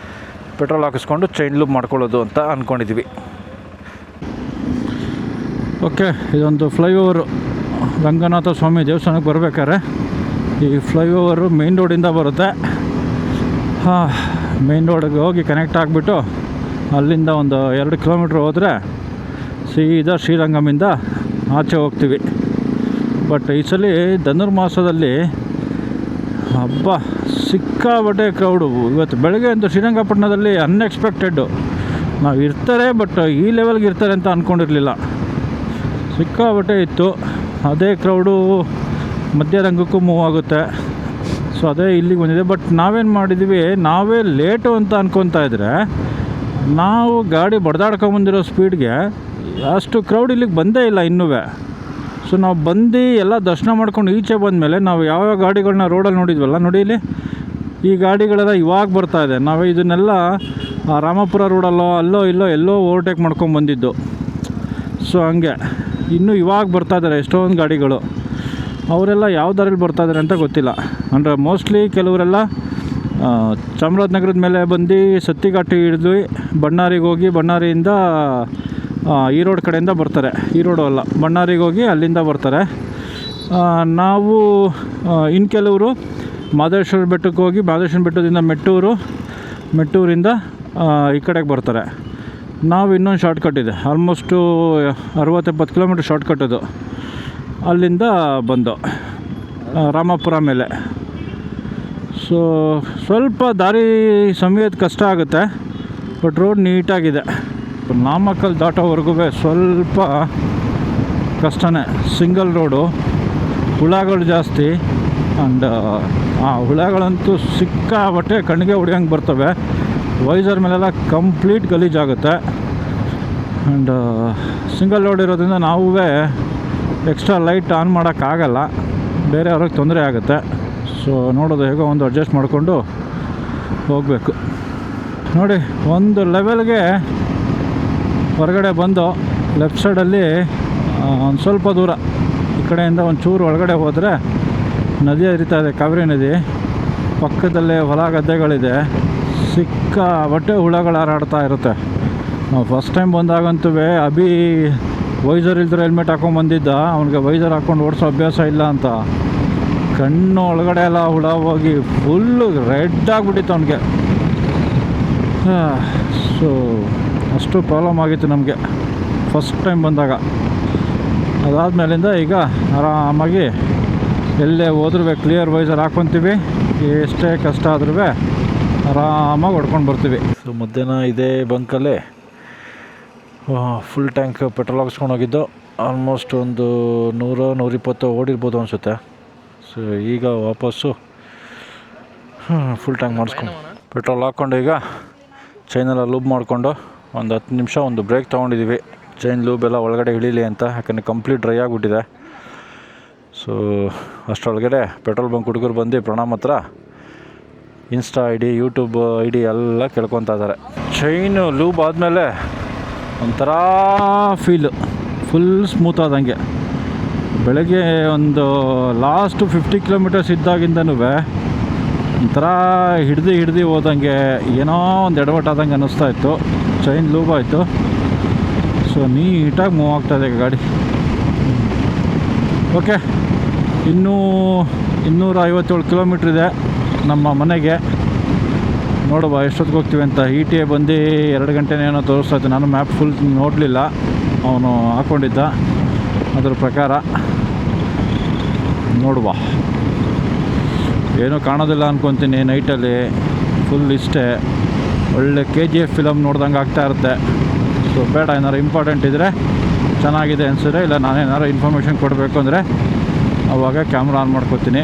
ಪೆಟ್ರೋಲ್ ಹಾಕಿಸ್ಕೊಂಡು ಚೈನ್ ಲೂಪ್ ಮಾಡ್ಕೊಳ್ಳೋದು ಅಂತ ಅಂದ್ಕೊಂಡಿದ್ದೀವಿ. ಓಕೆ, ಇದೊಂದು ಫ್ಲೈಓವರು ರಂಗನಾಥ ಸ್ವಾಮಿ ದೇವಸ್ಥಾನಕ್ಕೆ ಬರಬೇಕಾದ್ರೆ ಈ ಫ್ಲೈಓವರು ಮೇನ್ ರೋಡಿಂದ ಬರುತ್ತೆ. ಮೇನ್ ರೋಡಿಗೆ ಹೋಗಿ ಕನೆಕ್ಟ್ ಆಗಿಬಿಟ್ಟು ಅಲ್ಲಿಂದ ಒಂದು 2 ಕಿಲೋಮೀಟ್ರ್ ಹೋದರೆ ಸೀದಾ ಶ್ರೀರಂಗಮಿಂದ ಆಚೆ ಹೋಗ್ತೀವಿ. ಬಟ್ ಈ ಸಲ ಧನುರ್ಮಾಸದಲ್ಲಿ ಹಬ್ಬ ಸಿಕ್ಕಾಬಟ್ಟೆ ಕ್ರೌಡು. ಇವತ್ತು ಬೆಳಗ್ಗೆ ಅಂತೂ ಶ್ರೀರಂಗಪಟ್ಟಣದಲ್ಲಿ ಅನ್ಎಕ್ಸ್ಪೆಕ್ಟೆಡ್ಡು ನಾವು ಇರ್ತಾರೆ, ಬಟ್ ಈ ಲೆವೆಲ್ಗೆ ಇರ್ತಾರೆ ಅಂತ ಅಂದ್ಕೊಂಡಿರಲಿಲ್ಲ. ಸಿಕ್ಕಾಬಟ್ಟೆ ಇತ್ತು. ಅದೇ ಕ್ರೌಡು ಮಧ್ಯರಂಗಕ್ಕೂ ಮೂವ್ ಆಗುತ್ತೆ. ಸೊ ಅದೇ ಇಲ್ಲಿಗೆ ಬಂದಿದೆ. ಬಟ್ ನಾವೇನು ಮಾಡಿದ್ದೀವಿ, ನಾವೇ ಲೇಟು ಅಂತ ಅನ್ಕೊತಾ ಇದ್ದರೆ ನಾವು ಗಾಡಿ ಬಡ್ದಾಡ್ಕೊಂಬಂದಿರೋ ಸ್ಪೀಡ್ಗೆ ಅಷ್ಟು ಕ್ರೌಡ್ ಇಲ್ಲಿಗೆ ಬಂದೇ ಇಲ್ಲ ಇನ್ನೂ. ಸೊ ನಾವು ಬಂದು ಎಲ್ಲ ದರ್ಶನ ಮಾಡ್ಕೊಂಡು ಈಚೆ ಬಂದಮೇಲೆ ನಾವು ಯಾವ್ಯಾವ ಗಾಡಿಗಳನ್ನ ರೋಡಲ್ಲಿ ನೋಡಿದ್ವಲ್ಲ, ನೋಡಿ ಇಲ್ಲಿ ಈ ಗಾಡಿಗಳೆಲ್ಲ ಇವಾಗ ಬರ್ತಾಯಿದೆ. ನಾವು ಇದನ್ನೆಲ್ಲ ರಾಮಪುರ ರೋಡಲ್ಲೋ ಅಲ್ಲೋ ಇಲ್ಲೋ ಎಲ್ಲೋ ಓವರ್ಟೇಕ್ ಮಾಡ್ಕೊಂಡು ಬಂದಿದ್ದು. ಸೊ ಹಂಗೆ ಇನ್ನೂ ಇವಾಗ ಬರ್ತಾಯಿದ್ದಾರೆ ಎಷ್ಟೊಂದು ಗಾಡಿಗಳು. ಅವರೆಲ್ಲ ಯಾವ ದಾರಿಲಿ ಬರ್ತಾಯಿದ್ದಾರೆ ಅಂತ ಗೊತ್ತಿಲ್ಲ. ಅಂದರೆ ಮೋಸ್ಟ್ಲಿ ಕೆಲವರೆಲ್ಲ ಚಾಮರಾಜನಗರದ ಮೇಲೆ ಬಂದು ಸತ್ತಿಘಾಟಿ ಹಿಡಿದು ಬಣ್ಣಾರಿಗೆ ಹೋಗಿ ಬಣ್ಣಾರಿಯಿಂದ ಈರೋಡ್ ಕಡೆಯಿಂದ ಬರ್ತಾರೆ. ಈರೋಡು ಅಲ್ಲ, ಬಣ್ಣಾರಿಗೆ ಹೋಗಿ ಅಲ್ಲಿಂದ ಬರ್ತಾರೆ. ನಾವು ಇನ್ನು ಕೆಲವರು ಮಾದೇಶ್ವರ ಬೆಟ್ಟಕ್ಕೆ ಹೋಗಿ ಮಾದೇಶ್ವರ ಬೆಟ್ಟದಿಂದ ಮೆಟ್ಟೂರಿಂದ ಈ ಕಡೆಗೆ ಬರ್ತಾರೆ. ನಾವು ಇನ್ನೊಂದು ಶಾರ್ಟ್ಕಟ್ ಇದೆ, ಆಲ್ಮೋಸ್ಟು 60-70 ಕಿಲೋಮೀಟ್ರ್ ಶಾರ್ಟ್ಕಟ್ ಅದು. ಅಲ್ಲಿಂದ ಬಂದು ರಾಮಪುರ ಮೇಲೆ. ಸೊ ಸ್ವಲ್ಪ ದಾರಿ ಸಮಯದ ಕಷ್ಟ ಆಗುತ್ತೆ, ಬಟ್ ರೋಡ್ ನೀಟಾಗಿದೆ. ನಾಮಕ್ಕಲ್ ದಾಟೋವರೆಗೂ ಸ್ವಲ್ಪ ಕಷ್ಟನೇ. ಸಿಂಗಲ್ ರೋಡು, ಹುಳಗಳು ಜಾಸ್ತಿ. ಆ್ಯಂಡ್ ಆ ಹುಳಗಳಂತೂ ಸಿಕ್ಕಾಬಟ್ಟೆ ಕಣ್ಣಿಗೆ ಹೊಡಿಯೋಂಗೆ ಬರ್ತವೆ. ವೈಸರ್ ಮೇಲೆಲ್ಲ ಕಂಪ್ಲೀಟ್ ಗಲೀಜಾಗುತ್ತೆ. ಆ್ಯಂಡ್ ಸಿಂಗಲ್ ರೋಡ್ ಇರೋದ್ರಿಂದ ನಾವು ಎಕ್ಸ್ಟ್ರಾ ಲೈಟ್ ಆನ್ ಮಾಡೋಕ್ಕಾಗಲ್ಲ, ಬೇರೆಯವ್ರಿಗೆ ತೊಂದರೆ ಆಗುತ್ತೆ. ಸೊ ನೋಡೋದು ಹೇಗೋ ಒಂದು ಅಡ್ಜಸ್ಟ್ ಮಾಡಿಕೊಂಡು ಹೋಗಬೇಕು. ನೋಡಿ, ಒಂದು ಲೆವೆಲ್ಗೆ ಹೊರಗಡೆ ಬಂದು ಲೆಫ್ಟ್ ಸೈಡಲ್ಲಿ ಒಂದು ಸ್ವಲ್ಪ ದೂರ ಈ ಕಡೆಯಿಂದ ಒಂದು ಚೂರು ಒಳಗಡೆ ಹೋದರೆ ನದಿ ಹರಿತಾ ಇದೆ, ಕಾವೇರಿ ನದಿ. ಪಕ್ಕದಲ್ಲೇ ಹೊಲ ಗದ್ದೆಗಳಿದೆ. ಸಿಕ್ಕಾಬಟ್ಟೆ ಹುಳಗಳು ಹಾರಾಡ್ತಾ ಇರುತ್ತೆ. ನಾವು ಫಸ್ಟ್ ಟೈಮ್ ಬಂದಾಗಂತೂ ಅಭಿ ವೈಸರ್ ಇಲ್ದ್ರೆ ಹೆಲ್ಮೆಟ್ ಹಾಕೊಂಡು ಬಂದಿದ್ದ, ಅವ್ನಿಗೆ ವೈಸರ್ ಹಾಕ್ಕೊಂಡು ಓಡಿಸೋ ಅಭ್ಯಾಸ ಇಲ್ಲ ಅಂತ ಕಣ್ಣು ಒಳಗಡೆ ಎಲ್ಲ ಹುಳ ಹೋಗಿ ಫುಲ್ಲು ರೆಡ್ ಆಗಿಬಿಟ್ಟಿತ್ತು ಅವನಿಗೆ. ಸೊ ಅಷ್ಟು ಪ್ರಾಬ್ಲಮ್ ಆಗಿತ್ತು ನಮಗೆ ಫಸ್ಟ್ ಟೈಮ್ ಬಂದಾಗ. ಅದಾದಮೇಲಿಂದ ಈಗ ಆರಾಮಾಗಿ ಎಲ್ಲೇ ಹೋದ್ರೂ ಕ್ಲಿಯರ್ ವೈಸರ್ ಹಾಕ್ಕೊತೀವಿ. ಎಷ್ಟೇ ಕಷ್ಟ ಆದ್ರೂ ಆರಾಮಾಗಿ ಹೊಡ್ಕೊಂಡು ಬರ್ತೀವಿ. ಸೊ ಮಧ್ಯಾಹ್ನ ಇದೇ ಬಂಕಲ್ಲೇ ಫುಲ್ ಟ್ಯಾಂಕ್ ಪೆಟ್ರೋಲ್ ಹಾಕ್ಸ್ಕೊಂಡು ಹೋಗಿದ್ದು. ಆಲ್ಮೋಸ್ಟ್ ಒಂದು 100-120 ಓಡಿರ್ಬೋದು ಅನಿಸುತ್ತೆ. ಸೊ ಈಗ ವಾಪಸ್ಸು ಫುಲ್ ಟ್ಯಾಂಕ್ ಮಾಡಿಸ್ಕೊಂಡು ಪೆಟ್ರೋಲ್ ಹಾಕ್ಕೊಂಡು ಈಗ ಚೈನೆಲ್ಲ ಲೂಬ್ ಮಾಡಿಕೊಂಡು ಒಂದು 10 ನಿಮಿಷ ಒಂದು ಬ್ರೇಕ್ ತೊಗೊಂಡಿದ್ದೀವಿ. ಚೈನ್ ಲೂಬ್ ಎಲ್ಲ ಒಳಗಡೆ ಇಳೀಲಿ ಅಂತ, ಯಾಕಂದರೆ ಕಂಪ್ಲೀಟ್ ಡ್ರೈ ಆಗಿಬಿಟ್ಟಿದೆ. ಸೊ ಅಷ್ಟರೊಳಗಡೆ ಪೆಟ್ರೋಲ್ ಬಂಕ್ ಹುಡುಗರು ಬಂದು ಪ್ರಣಾಮ್ ಹತ್ರ insta I D, YouTube I D ಎಲ್ಲ ಕೇಳ್ಕೊತಾ ಇದ್ದಾರೆ. ಚೈನು ಲೂಬ್ ಆದಮೇಲೆ ಒಂಥರ ಫೀಲು, ಫುಲ್ ಸ್ಮೂತ್ ಆದಂಗೆ. ಬೆಳಗ್ಗೆ ಒಂದು ಲಾಸ್ಟ್ 50 ಕಿಲೋಮೀಟರ್ಸ್ ಇದ್ದಾಗಿಂದನೂ ಒಂಥರ ಹಿಡ್ದು ಹೋದಂಗೆ, ಏನೋ ಒಂದು ಎಡವಟ್ಟಾದಂಗೆ ಅನ್ನಿಸ್ತಾ ಇತ್ತು. ಚೈನ್ ಲೂಬ್ ಆಯಿತು. ಸೊ ನೀಟಾಗಿ ಮೂವ್ ಆಗ್ತಾಯಿದೆ ಗಾಡಿ. ಓಕೆ, ಇನ್ನೂ 257 ಕಿಲೋಮೀಟ್ರ್ ಇದೆ ನಮ್ಮ ಮನೆಗೆ. ನೋಡುವ ಎಷ್ಟೊತ್ತಿಗೆ ಹೋಗ್ತೀವಿ ಅಂತ. ETA ಬಂದು 2 ಗಂಟೆನೇನೋ ತೋರಿಸ್ತಾ ಇತ್ತು. ನಾನು ಮ್ಯಾಪ್ ಫುಲ್ ನೋಡಲಿಲ್ಲ, ಅವನು ಹಾಕ್ಕೊಂಡಿದ್ದ. ಅದ್ರ ಪ್ರಕಾರ ನೋಡುವ. ಏನೂ ಕಾಣೋದಿಲ್ಲ ಅಂದ್ಕೊತೀನಿ ನೈಟಲ್ಲಿ. ಫುಲ್ ಇಷ್ಟೇ, ಒಳ್ಳೆ KGF ಫಿಲಮ್ ನೋಡ್ದಂಗೆ ಆಗ್ತಾ ಇರುತ್ತೆ. ಸೊ ಬೇಡ, ಏನಾರು ಇಂಪಾರ್ಟೆಂಟ್ ಇದ್ದರೆ, ಚೆನ್ನಾಗಿದೆ ಅನಿಸಿದ್ರೆ, ಇಲ್ಲ ನಾನೇನಾರು ಇನ್ಫಾರ್ಮೇಷನ್ ಕೊಡಬೇಕು ಅಂದರೆ ಆವಾಗ ಕ್ಯಾಮ್ರಾ ಆನ್ ಮಾಡ್ಕೊತೀನಿ.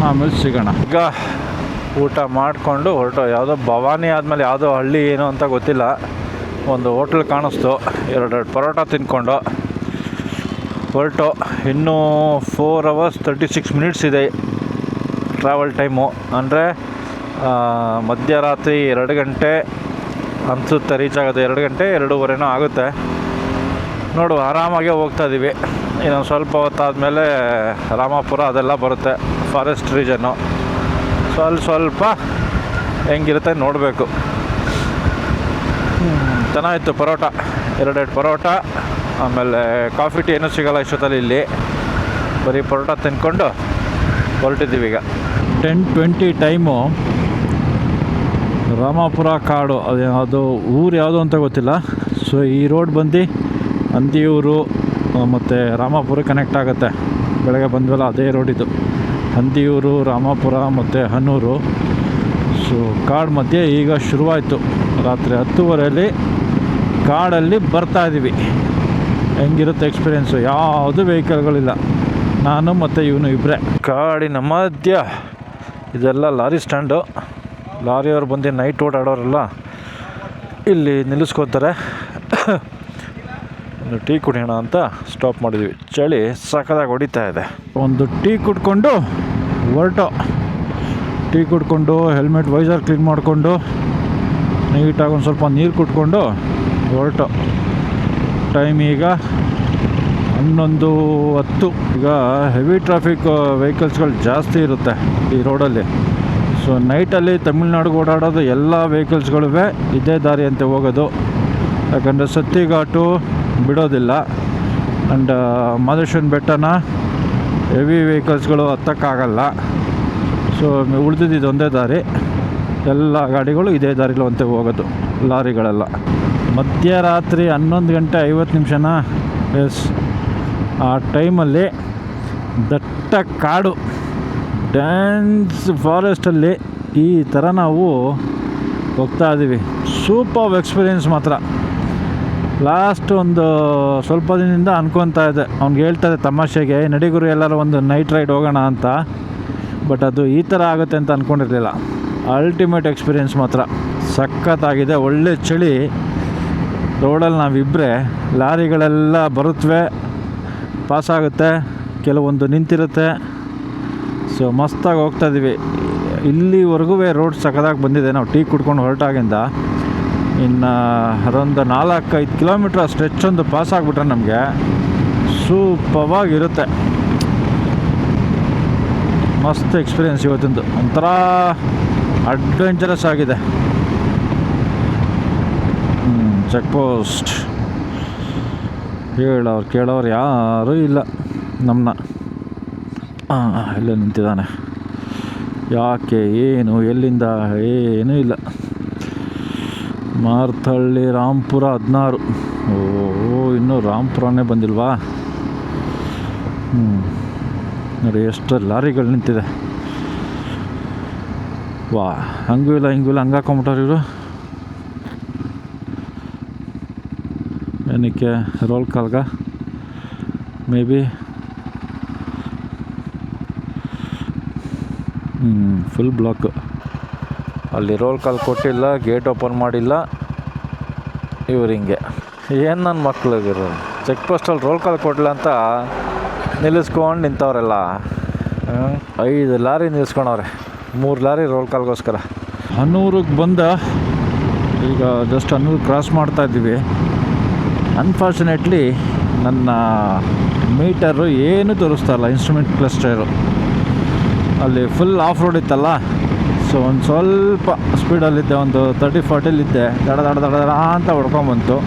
ಆಮೇಲೆ ಸಿಗೋಣ. ಈಗ ಊಟ ಮಾಡಿಕೊಂಡು ಹೊರಟು. ಯಾವುದೋ ಭವಾನಿ ಆದಮೇಲೆ ಯಾವುದೋ ಹಳ್ಳಿ ಏನು ಅಂತ ಗೊತ್ತಿಲ್ಲ, ಒಂದು ಹೋಟ್ಲ್ ಕಾಣಿಸ್ತು. 2 ಪರೋಟ ತಿಂದ್ಕೊಂಡು ಹೊರಟು. ಇನ್ನೂ 4 hours 36 minutes ಇದೆ ಟ್ರಾವೆಲ್ ಟೈಮು. ಅಂದರೆ ಮಧ್ಯರಾತ್ರಿ 2 ಗಂಟೆ ಅನಿಸುತ್ತೆ ರೀಚ್ ಆಗೋದು. 2 ಗಂಟೆ 2:15 ಆಗುತ್ತೆ. ನೋಡು, ಆರಾಮಾಗೆ ಹೋಗ್ತಾಯಿದ್ದೀವಿ. ಇನ್ನೊಂದು ಸ್ವಲ್ಪ ಹೊತ್ತಾದಮೇಲೆ ರಾಮಾಪುರ ಅದೆಲ್ಲ ಬರುತ್ತೆ, ಫಾರೆಸ್ಟ್ ರೀಜನ್ನು. ಸ್ವಲ್ಪ ಹೆಂಗಿರುತ್ತೆ ನೋಡಬೇಕು. ಚೆನ್ನಾಗಿತ್ತು ಪರೋಟ, 2 ಪರೋಟ. ಆಮೇಲೆ ಕಾಫಿ ಟೀ ಏನೂ ಸಿಗೋಲ್ಲ ಇಷ್ಟೊತ್ತಲ್ಲಿ ಇಲ್ಲಿ. ಬರೀ ಪರೋಟ ತಿಂದ್ಕೊಂಡು ಹೊರಟಿದ್ದೀವಿ ಈಗ. 10:20 ಟೈಮು. ರಾಮಾಪುರ ಕಾಡು, ಅದು ಊರು ಯಾವುದು ಅಂತ ಗೊತ್ತಿಲ್ಲ. ಸೊ ಈ ರೋಡ್ ಬಂದು ಹಂದಿಯೂರು ಮತ್ತು ರಾಮಾಪುರ ಕನೆಕ್ಟ್ ಆಗುತ್ತೆ. ಬೆಳಗ್ಗೆ ಬಂದ್ವಲ್ಲ ಅದೇ ರೋಡ್ ಇದು. ಹಂದಿಯೂರು, ರಾಮಾಪುರ ಮತ್ತು ಹನ್ನೂರು. ಸೊ ಕಾಡು ಮಧ್ಯೆ ಈಗ ಶುರುವಾಯಿತು. ರಾತ್ರಿ 10:30 ಕಾಡಲ್ಲಿ ಬರ್ತಾಯಿದ್ದೀವಿ. ಹೆಂಗಿರುತ್ತೆ ಎಕ್ಸ್ಪೀರಿಯೆನ್ಸು? ಯಾವುದು ವೆಹಿಕಲ್ಗಳಿಲ್ಲ, ನಾನು ಮತ್ತು ಇವನು ಇಬ್ಬರೇ. ಕಾಡಿನ ಮಧ್ಯ ಇದೆಲ್ಲ ಲಾರಿ ಸ್ಟ್ಯಾಂಡು. ಲಾರಿಯವ್ರು ಬಂದು ನೈಟ್ ಓಡಾಡೋರೆಲ್ಲ ಇಲ್ಲಿ ನಿಲ್ಲಿಸ್ಕೊತಾರೆ. ಒಂದು ಟೀ ಕುಡಿಯೋಣ ಅಂತ ಸ್ಟಾಪ್ ಮಾಡಿದ್ವಿ. ಚಳಿ ಸಖತ್ತಾಗಿ ಹೊಡಿತಾ ಇದೆ. ಒಂದು ಟೀ ಕುಡ್ಕೊಂಡು ಹೊರಟು. ಟೀ ಕುಡ್ಕೊಂಡು ಹೆಲ್ಮೆಟ್ ವೈಸರ್ ಕ್ಲೀನ್ ಮಾಡಿಕೊಂಡು ನೀಟಾಗಿ ಒಂದು ಸ್ವಲ್ಪ ನೀರು ಕುಟ್ಕೊಂಡು ಹೊರಟು. ಟೈಮ್ ಈಗ 11:10. ಈಗ ಹೆವಿ ಟ್ರಾಫಿಕ್ ವೆಹಿಕಲ್ಸ್ಗಳು ಜಾಸ್ತಿ ಇರುತ್ತೆ ಈ ರೋಡಲ್ಲಿ. ಸೊ ನೈಟಲ್ಲಿ ತಮಿಳ್ನಾಡಿಗೆ ಓಡಾಡೋದು ಎಲ್ಲ ವೆಹಿಕಲ್ಸ್ಗಳು ಇದೇ ದಾರಿ ಅಂತ ಹೋಗೋದು. ಯಾಕಂದರೆ ಸತ್ತಿಘಾಟು ಬಿಡೋದಿಲ್ಲ. ಆ್ಯಂಡ್ ಮಾದೇಶ್ವರನ ಬೆಟ್ಟನ ಹೆವಿ ವೆಹಿಕಲ್ಸ್ಗಳು ಹತ್ತಕ್ಕಾಗಲ್ಲ. ಸೊ ಉಳಿದಿದ್ದು ಒಂದೇ ದಾರಿ. ಎಲ್ಲ ಗಾಡಿಗಳು ಇದೇ ದಾರಿಲಿ ಅಂತ ಹೋಗೋದು, ಲಾರಿಗಳೆಲ್ಲ. ಮಧ್ಯರಾತ್ರಿ 11:50 ಎಸ್, ಆ ಟೈಮಲ್ಲಿ ದಟ್ಟ ಕಾಡು, ಡ್ಯಾನ್ಸ್ ಫಾರೆಸ್ಟಲ್ಲಿ ಈ ಥರ ನಾವು ಹೋಗ್ತಾ ಇದ್ದೀವಿ. ಸೂಪರ್ ಎಕ್ಸ್ಪೀರಿಯೆನ್ಸ್ ಮಾತ್ರ. ಲಾಸ್ಟ್ ಒಂದು ಸ್ವಲ್ಪ ದಿನದಿಂದ ಅನ್ಕೊತಾ ಇದ್ದೆ, ಅವ್ನಿಗೆ ಹೇಳ್ತಾ ಇದ್ದೆ ತಮಾಷೆಗೆ, ನಡಿಗುರು ಎಲ್ಲರೂ ಒಂದು ನೈಟ್ ರೈಡ್ ಹೋಗೋಣ ಅಂತ. ಬಟ್ ಅದು ಈ ಥರ ಆಗುತ್ತೆ ಅಂತ ಅಂದ್ಕೊಂಡಿರಲಿಲ್ಲ. ಅಲ್ಟಿಮೇಟ್ ಎಕ್ಸ್ಪೀರಿಯೆನ್ಸ್ ಮಾತ್ರ ಸಖತ್ತಾಗಿದೆ. ಒಳ್ಳೆ ಚಳಿ. ರೋಡಲ್ಲಿ ನಾವಿಬ್ಬರೇ, ಲಾರಿಗಳೆಲ್ಲ ಬರುತ್ತವೆ, ಪಾಸಾಗುತ್ತೆ, ಕೆಲವೊಂದು ನಿಂತಿರುತ್ತೆ. ಸೊ ಮಸ್ತಾಗಿ ಹೋಗ್ತಾಯಿದ್ದೀವಿ. ಇಲ್ಲಿವರೆಗೂ ರೋಡ್ ಸಖತ್ತಾಗಿ ಬಂದಿದೆ. ನಾವು ಟೀ ಕುಡ್ಕೊಂಡು ಹೊರಟಾಗಿಂದ ಇನ್ನು ಅದೊಂದು 4-5 ಕಿಲೋಮೀಟ್ರ್ ಸ್ಟ್ರೆಚ್ ಒಂದು ಪಾಸ್ ಆಗಿಬಿಟ್ರೆ ನಮಗೆ ಸೂಪರ್ವಾಗಿರುತ್ತೆ. ಮಸ್ತ್ ಎಕ್ಸ್ಪೀರಿಯೆನ್ಸ್ ಇವತ್ತಿಂದು. ಒಂಥರ ಅಡ್ವೆಂಚರಸ್ ಆಗಿದೆ. ಚೆಕ್ ಪೋಸ್ಟ್ ಹೇಳೋರು ಕೇಳೋರು ಯಾರೂ ಇಲ್ಲ ನಮ್ಮನ್ನ. ಇಲ್ಲೇ ನಿಂತಿದ್ದಾನೆ. ಯಾಕೆ, ಏನು, ಎಲ್ಲಿಂದ, ಏನೂ ಇಲ್ಲ. ಮಾರ್ತಹಳ್ಳಿ, ರಾಂಪುರ 16. ಇನ್ನೂ ರಾಂಪುರನೇ ಬಂದಿಲ್ವಾ? ನೋಡಿ ಎಷ್ಟು ಲಾರಿಗಳು ನಿಂತಿದೆ. ವಾ, ಹಂಗೂ ಇಲ್ಲ ಹಿಂಗೂ ಇಲ್ಲ, ಹಂಗೆ ಹಾಕೊಂಬಿಟ್ಟವ್ರು ಇವರು. ಏನಕ್ಕೆ? ರೋಲ್ ಕಾಲ್ಗ ಮೇ ಬಿ. Full block. ಅಲ್ಲಿ ರೋಲ್ ಕಾಲ್ ಕೊಟ್ಟಿಲ್ಲ, ಗೇಟ್ ಓಪನ್ ಮಾಡಿಲ್ಲ. ಇವ್ರು ಹಿಂಗೆ ಏನು ನನ್ನ ಮಕ್ಳಿಗಿರೋ ಚೆಕ್ ಪೋಸ್ಟಲ್ಲಿ ರೋಲ್ ಕಾಲ್ ಕೊಡಲಿಲ್ಲ ಅಂತ ನಿಲ್ಲಿಸ್ಕೊಂಡು ನಿಂತವ್ರೆಲ್ಲ. 5 ಲಾರಿ ನಿಲ್ಲಿಸ್ಕೊಂಡವ್ರೆ, 3 ಲಾರಿ ರೋಲ್ ಕಾಲ್ಗೋಸ್ಕರ. ಹನ್ನೂರಿಗೆ ಬಂದ ಈಗ ಜಸ್ಟ್ ಹನ್ನೂರು ಕ್ರಾಸ್ ಮಾಡ್ತಾಯಿದ್ದೀವಿ. ಅನ್ಫಾರ್ಚುನೇಟ್ಲಿ ನನ್ನ ಮೀಟರು ಏನೂ ತೋರಿಸ್ತಾ ಇಲ್ಲ, ಇನ್ಸ್ಟ್ರೂಮೆಂಟ್ ಕ್ಲಸ್ಟರು. ಅಲ್ಲಿ ಫುಲ್ ಆಫ್ ರೋಡ್ ಇತ್ತಲ್ಲ, ಸೊ ಒಂದು ಸ್ವಲ್ಪ ಸ್ಪೀಡಲ್ಲಿದ್ದೆ, ಒಂದು 30-40ಇದ್ದೆ. ದಡ ಅಂತ ಹೊಡ್ಕೊಂಬಂತು.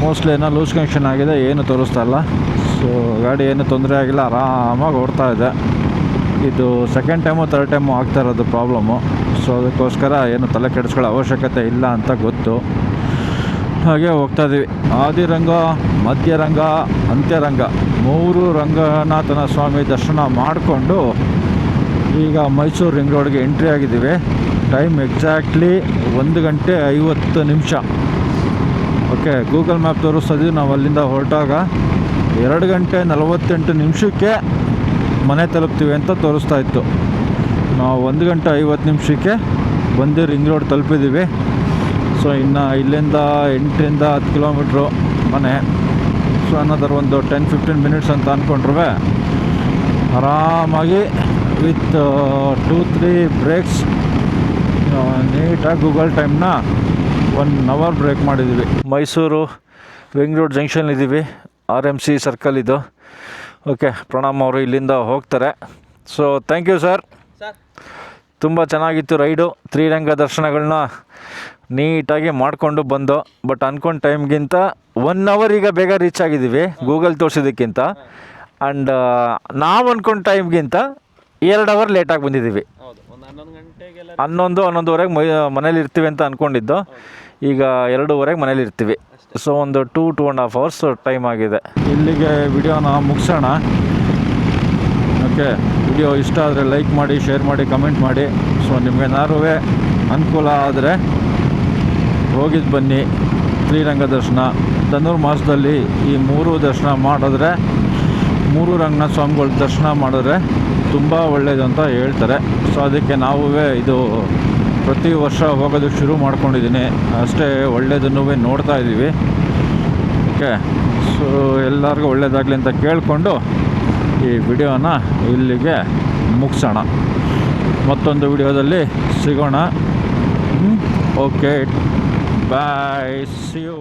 ಮೋಸ್ಟ್ಲಿ ಏನೋ ಲೂಸ್ ಕನೆಕ್ಷನ್ ಆಗಿದೆ, ಏನು ತೋರಿಸ್ತಾ ಇಲ್ಲ. ಸೊ ಗಾಡಿ ಏನು ತೊಂದರೆ ಆಗಿಲ್ಲ, ಆರಾಮಾಗಿ ಓಡ್ತಾ ಇದೆ. ಇದು ಸೆಕೆಂಡ್ ಟೈಮು ಥರ್ಡ್ ಟೈಮು ಆಗ್ತಾ ಇರೋದು ಪ್ರಾಬ್ಲಮ್ಮು. ಸೊ ಅದಕ್ಕೋಸ್ಕರ ಏನು ತಲೆ ಕೆಡಿಸ್ಕೊಳ್ಳೋ ಅವಶ್ಯಕತೆ ಇಲ್ಲ ಅಂತ ಗೊತ್ತು. ಹಾಗೆ ಹೋಗ್ತಾಯಿದ್ದೀವಿ. ಆದಿರಂಗ, ಮಧ್ಯರಂಗ, ಅಂತ್ಯರಂಗ 3 ರಂಗನಾಥನ ಸ್ವಾಮಿ ದರ್ಶನ ಮಾಡಿಕೊಂಡು ಈಗ ಮೈಸೂರು ರಿಂಗ್ ರೋಡ್ಗೆ ಎಂಟ್ರಿ ಆಗಿದ್ದೀವಿ. ಟೈಮ್ ಎಕ್ಸಾಕ್ಟ್ಲಿ 1 ಗಂಟೆ 50 ನಿಮಿಷ. ಓಕೆ, ಗೂಗಲ್ ಮ್ಯಾಪ್ ತೋರಿಸ್ತಿದ್ವಿ. ನಾವು ಅಲ್ಲಿಂದ ಹೊರಟಾಗ 2 ಗಂಟೆ 48 ನಿಮಿಷಕ್ಕೆ ಮನೆ ತಲುಪ್ತೀವಿ ಅಂತ ತೋರಿಸ್ತಾ ಇತ್ತು. ನಾವು 1 ಗಂಟೆ 50 ನಿಮಿಷಕ್ಕೆ ಬಂದು ರಿಂಗ್ ರೋಡ್ ತಲುಪಿದ್ದೀವಿ. ಸೊ ಇನ್ನು ಇಲ್ಲಿಂದ 8ರಿಂದ 10 ಕಿಲೋಮೀಟ್ರು ಮನೆ. ಸೊ ಅನ್ನೋದ್ರ ಒಂದು 10-15 ಮಿನಿಟ್ಸ್ ಅಂತ ಅಂದ್ಕೊಂಡ್ರೆ ಆರಾಮಾಗಿ ವಿತ್ 2-3 ಬ್ರೇಕ್ಸ್ ನೀಟಾಗಿ ಗೂಗಲ್ ಟೈಮ್ನ 1 ಅವರ್ ಬ್ರೇಕ್ ಮಾಡಿದ್ದೀವಿ. ಮೈಸೂರು ರಿಂಗ್ ರೋಡ್ ಜಂಕ್ಷನ್ ಇದ್ದೀವಿ. RMC ಸರ್ಕಲ್ ಇದು. ಓಕೆ, ಪ್ರಣಾಮ್ ಅವರು ಇಲ್ಲಿಂದ ಹೋಗ್ತಾರೆ. So thank you sir. ತುಂಬ ಚೆನ್ನಾಗಿತ್ತು ರೈಡು. 3 ರಂಗ ದರ್ಶನಗಳನ್ನ ನೀಟಾಗಿ ಮಾಡಿಕೊಂಡು ಬಂದು. ಬಟ್ ಅಂದ್ಕೊಂಡು ಟೈಮ್ಗಿಂತ 1 ಅವರ್ ಈಗ ಬೇಗ ರೀಚ್ ಆಗಿದ್ದೀವಿ ಗೂಗಲ್ ತೋರಿಸಿದ್ದಕ್ಕಿಂತ. ಆ್ಯಂಡ್ ನಾವು ಅಂದ್ಕೊಂಡು ಟೈಮ್ಗಿಂತ 2 ಅವರ್ ಲೇಟಾಗಿ ಬಂದಿದ್ದೀವಿ. 11-11:30 ಮನೇಲಿ ಇರ್ತೀವಿ ಅಂತ ಅಂದ್ಕೊಂಡಿದ್ದು, ಈಗ 2:30 ಮನೇಲಿ ಇರ್ತೀವಿ. ಸೊ ಒಂದು 2-2.5 ಅವರ್ಸ್ ಟೈಮ್ ಆಗಿದೆ. ಇಲ್ಲಿಗೆ ವಿಡಿಯೋನ ಮುಗಿಸೋಣ. ಓಕೆ, ವಿಡಿಯೋ ಇಷ್ಟ ಆದರೆ ಲೈಕ್ ಮಾಡಿ, ಶೇರ್ ಮಾಡಿ, ಕಮೆಂಟ್ ಮಾಡಿ. ಸೊ ನಿಮಗೇನಾದ್ರೂ ಅನುಕೂಲ ಆದರೆ ಹೋಗಿದ್ದು ಬನ್ನಿ. 3 ರಂಗ ದರ್ಶನ ಧನುರ್ಮಾಸದಲ್ಲಿ ಈ 3 ದರ್ಶನ ಮಾಡಿದ್ರೆ, 3 ರಂಗನಾಥ ಸ್ವಾಮಿಗಳ ದರ್ಶನ ಮಾಡಿದ್ರೆ ತುಂಬ ಒಳ್ಳೆಯದು ಅಂತ ಹೇಳ್ತಾರೆ. ಸೊ ಅದಕ್ಕೆ ನಾವು ಇದು ಪ್ರತಿ ವರ್ಷ ಹೋಗೋದಕ್ಕೆ ಶುರು ಮಾಡ್ಕೊಂಡಿದ್ದೀನಿ. ಅಷ್ಟೇ ಒಳ್ಳೆಯದನ್ನು ನೋಡ್ತಾ ಇದ್ದೀವಿ. ಓಕೆ, ಸೊ ಎಲ್ಲರಿಗೂ ಒಳ್ಳೆಯದಾಗಲಿ ಅಂತ ಕೇಳಿಕೊಂಡು ಈ ವಿಡಿಯೋನ ಇಲ್ಲಿಗೆ ಮುಗಿಸೋಣ. ಮತ್ತೊಂದು ವಿಡಿಯೋದಲ್ಲಿ ಸಿಗೋಣ. Okay, bye, see you.